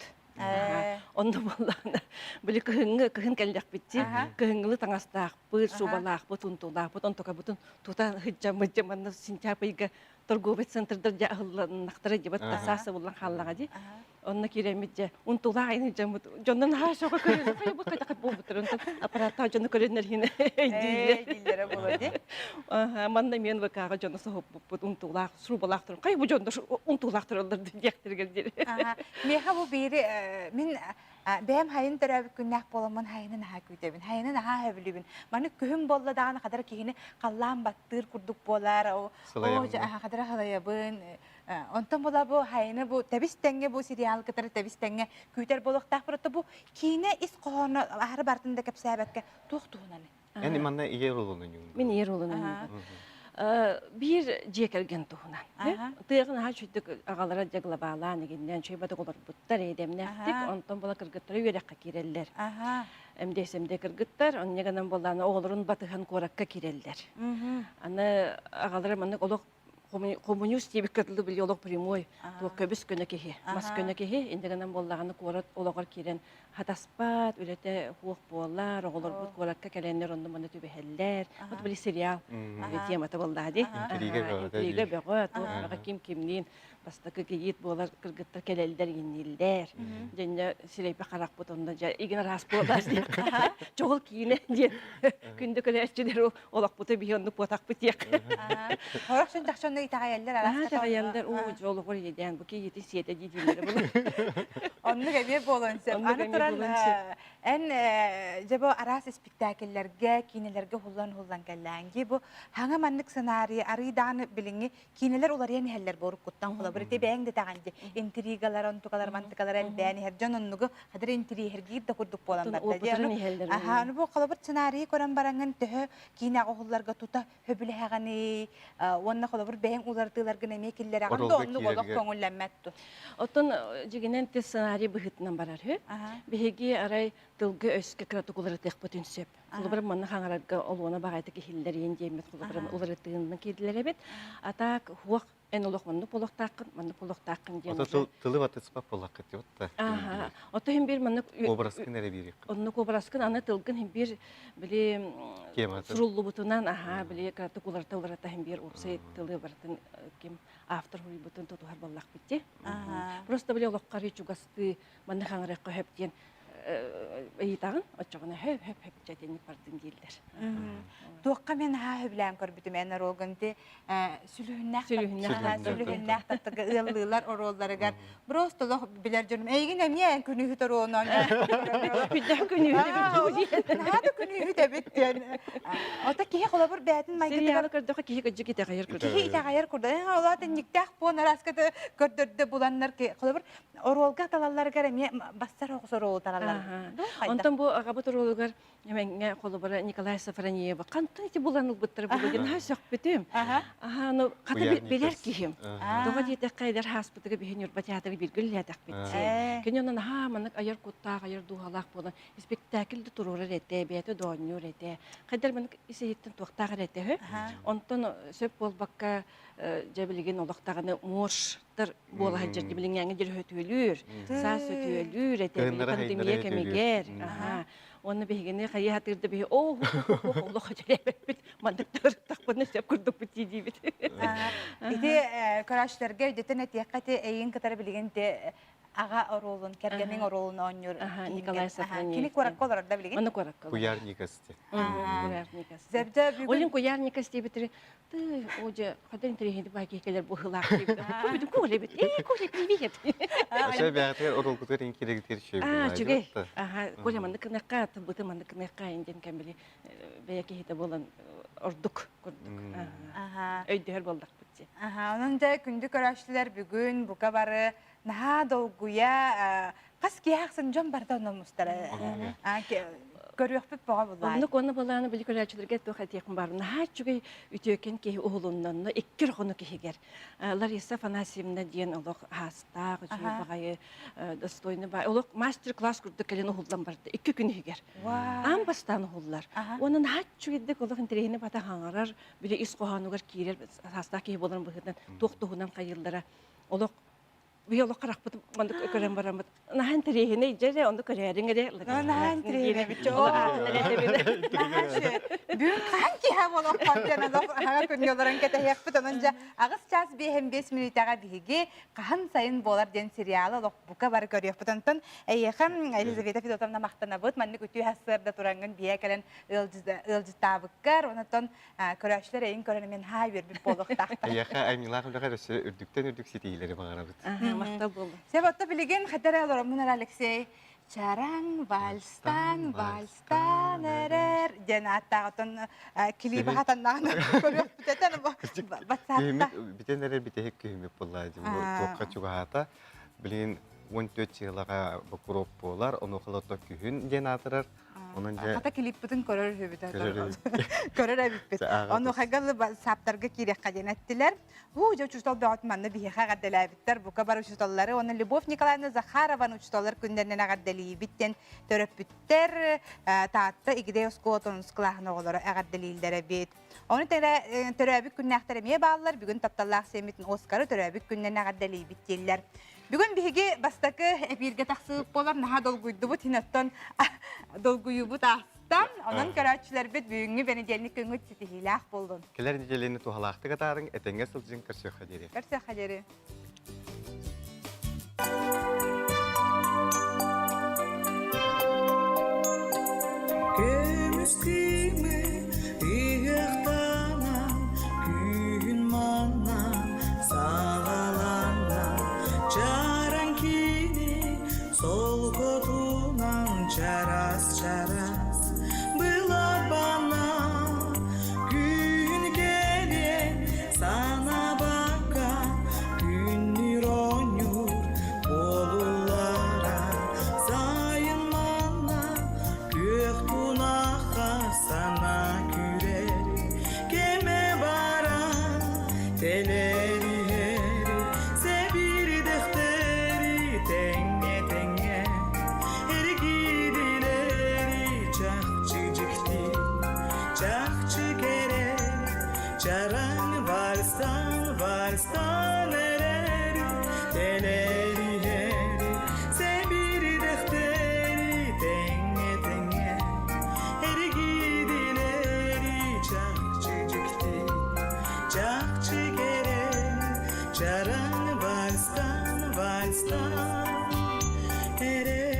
Онда боллана били кыһын келдек битти кыһыңлы таңастаак быт субалаак бут унтулаак бут онтока бутун тута хыджамыджаманы сентябрьга торговый центрда жаһылланактары дебат тасасы буллан халлага ди онна киремит же унтулаа ини жамыт жондан ха шока көрөсөй бут кайда кап болбутур онтон аппаратта жону көрөнөр хине дилере болоди манда мен вакага жону сохоп бут унтулаа субалаак тур кай бу жондор унтулаак турлар дияктирген дери меха бу бири min benim hayın tarafı günah bolamın hayının ha kütebin hayının ha hevlibin mani kühüm bolla dağına kadar kihini kallan battır kurduk bolar o kadar halayabın ondan bola bu hayını bu tebistenge bu serial kadar tebistenge küter bolak tahpırta bu kine is kohona ahar bartında kapsabekke tuhtuğunani Yani manna iyi rolunu min iyi rolunu bir jekergen tuhunan. Tığın ha çüydük ağalara jaglabala negenden çöybada olur buttar edemneftik ondan bola kırgıtları yörekka kireller. Emdesemde kırgıtlar on negadan bolana oğulurun batıhan korakka kireller. Ana ağalara manık oluk коммунист gibi kırılı bir yoluk primoy. Bu köbüs könökehi, mas könökehi indegenen bollağını korat olağır kiren hataspat ülete huok bollar, oğulur bu korakka kelenler ondan bana tübeheller. Bu bir serial. Temata bolladı. Intriga beğo, tuğ kim kimnin bastaki geyit bollar kırgıtlar kelelder yeniller. Jenne sileype karak butonda ja igna ras bollar. Çoğul kine diye. Günde köleççiler olak butu bir yonluk botak bitek. Horakşın takşın İtağayeller arasında. İtağayeller o yolu var yeden bu ki yeti siyete didileri bunu. Onu gemiye bolunsa. Anı turan en jabo aras spektakellerge kinelerge hullan kellengi bu hanga manlık senaryo aridan bilingi kineler olar yani heller boruk kuttan kulaborite beğen de tağanca intrigalar ontukalar mantıkalar el beğeni her canonnugu hadir intri her giyip de kurduk bolanlar da. Aha onu bu kulabor senaryo koran barangan töhö kine hullarga tuta höbüle hagani onna kulabor beğen ulardılar gene mekiller ağam da onu bolak koңullanmattu. Oton jiginen tes senaryo bıhıtnan barar hö. Bihegi aray tılgı öske kratokuları tekpatın söp. Kulabor manna hangararga olwana bagayta ki hiller yenjemet kulabor ularıtığından kediler evet. Atak huak en olak manna polak takın diye. Oto tılı batı sıpak polak kıtı otta. Aha. Oto hem bir manna obraskın nere birik. Onu obraskın ana tılgın hem bir bile surullu butunan aha bile kratokuları tıllarata hem bir upsay tılı bartın kim after huri butun tutu har ballak bitti. Просто bile olak karı çugastı manna hangararga hep diyen ыйтагын очогуна хөп жатенник бардын дийлдер. Туаққа мен хөблән көрбүтүм әнер олгынды сүлүхүннәк таттығы ыллылар оролларыгар. Просто лох билер жөнüm. Эйгин эмне күнү хүтөр онон. Нады күнү хүтө биттен. Ата кие колобур бәтин майгы. Сериал көрдөкө кие көжүк ите гайыр көрдө. Кие ите гайыр көрдө. Олатын никтах бон раскаты көрдөрдө буланнар ки колобур оролга талалларга эме бастар оксор ол талаллар. Онтон бу агабы турулугар эменге колобур Николай Сафрониева кантын ити буланыл буттыр булугун хасак битим. Ну каты билер кихим. Дога дите кайдар хаспытыгы бихин юрба театры биргүлле так битти. Кенен манак аяр кутта аяр дугалак болон спектакльде турурар эте бете донюр эте. Кайдар манак исееттен туктагар эте. Онтон сөп болбакка жабилген олоктагыны морштыр бола жерде билингенге жер хөтөлүр. Сас хөтөлүр эте. Пандемия кемегер. Оны бегене кайы хатырды бе о Аллах жаребет мандыктар такпаны сөп күрдүк бити дибит. Иде карашларга өдөтөн этеккати эйин катары билгенде ага оролун кергенин оролун онюр. Николай Сафрониев. Кини коракколар да билген. Аны кораккол. Куярникасты. Куярникас. Зебде бүгүн Олин куярникас дебитри. Ты оже каден трегенди баги келер бу хылак дебит. Бүгүн колебит. Коле привет. Ошо бягатер оролгутер инкерегтер шөй. Чүгей. Колеманды кынакка тыбыты манды кынакка инден кембили бияки хите болан ордук көрдүк. Өйдөр болдук битти. Онун да күндү карашлар бүгүн бука бары наха долгуя кас кияқсын жон барда ономустар. Көрөкпүп бага булай. Оны баланы били көрөчүлөргө тохатыйкын бар. Наха чүгей үтөкөн ки оолуннан экки рохону кихигер. Лариса Афанасьевна диен олох хаста, чүгей багай достойны ба. Олох мастер-класс курдук келен оолдан барды. 2 күн хигер. Ам бастан ооллар. Онун наха чүгейдик олох интерени бата хаңарар, били ис коханугар кирер хаста ки боларын быгыдан токтугунан кайылдара. Олох Биолог каракпыт мандык көрөм барамыт. Нахан терехине жере онду көрөрүңөр. Нахан терехине бичо. Бүгүн канки ха болоп калган да ага күнүлөрүн кете яппыт онунжа агыс час 5 минутага биги кахан сайын болар ден сериалы лок бука бар көрөппүт онтон эйхам Елизавета Федотовна мактанабыт мандык үтүү хассырда туранган бие келен ылжыстабыккар онтон көрөчлөр эйин көрөнүмен ха бербип болук такта. Эйха аймилахымдагы үрдүктен үрдүк ситилери багарабыт. Мактап болду. Себатта билеген хатара аларымын Алексей. Чаран вальстан эрер. Денаттагытын клипи хатаннан көрөп бүтетен бацатта. Битенлер битек күймөк буллайды. Токка чугата. Билин 14 жылга бокуроп болар. Ону кылыттык күйүн денатырар. Хата клиппитин көрөр хөбүтөр. Көрөр эбиппит. Ону хагалы саптарга кирек каденеттилер. Жо чустал баатманны бихеха гадделебиттер. Бука бар учталлары. Оны Любовь Николаевна Захарова учталлар күндернен гадделибиттен төрөппүттер. Таатта игидей скотон склахны олары гадделилдер бит. Оны төрөбүк күннәхтер эме баалар. Бүгүн тапталлах семитин Оскары төрөбүк күндернен гадделибиттелер. Бүгүн биһиги бастакы эпирге таксып болар наха долгуйду бу тинаттан долгуйу бу тастан онон көрөчүлөр бит бүгүнгү понедельник күнгү ситихилах болдун. Келер неделени тухалакты катарын этеңге сылжын көрсө хадери. Көрсө хадери. Көмүскүмү ыяктанан күн маннан сагаланан Чаранкини сол котунан чарас была бана күн келен сана бака күн иронюр болулара сайын мана көк тунаха сана күрери кеме бара телери Valstan ereri, teleri heri, sen bir defteri tenge, eri gidileri çakçı gereri, çaran valstan ereri.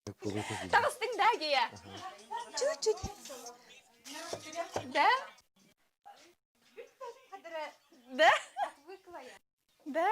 Тағыстың да кея. Чуть-чуть. Да? Да? Да?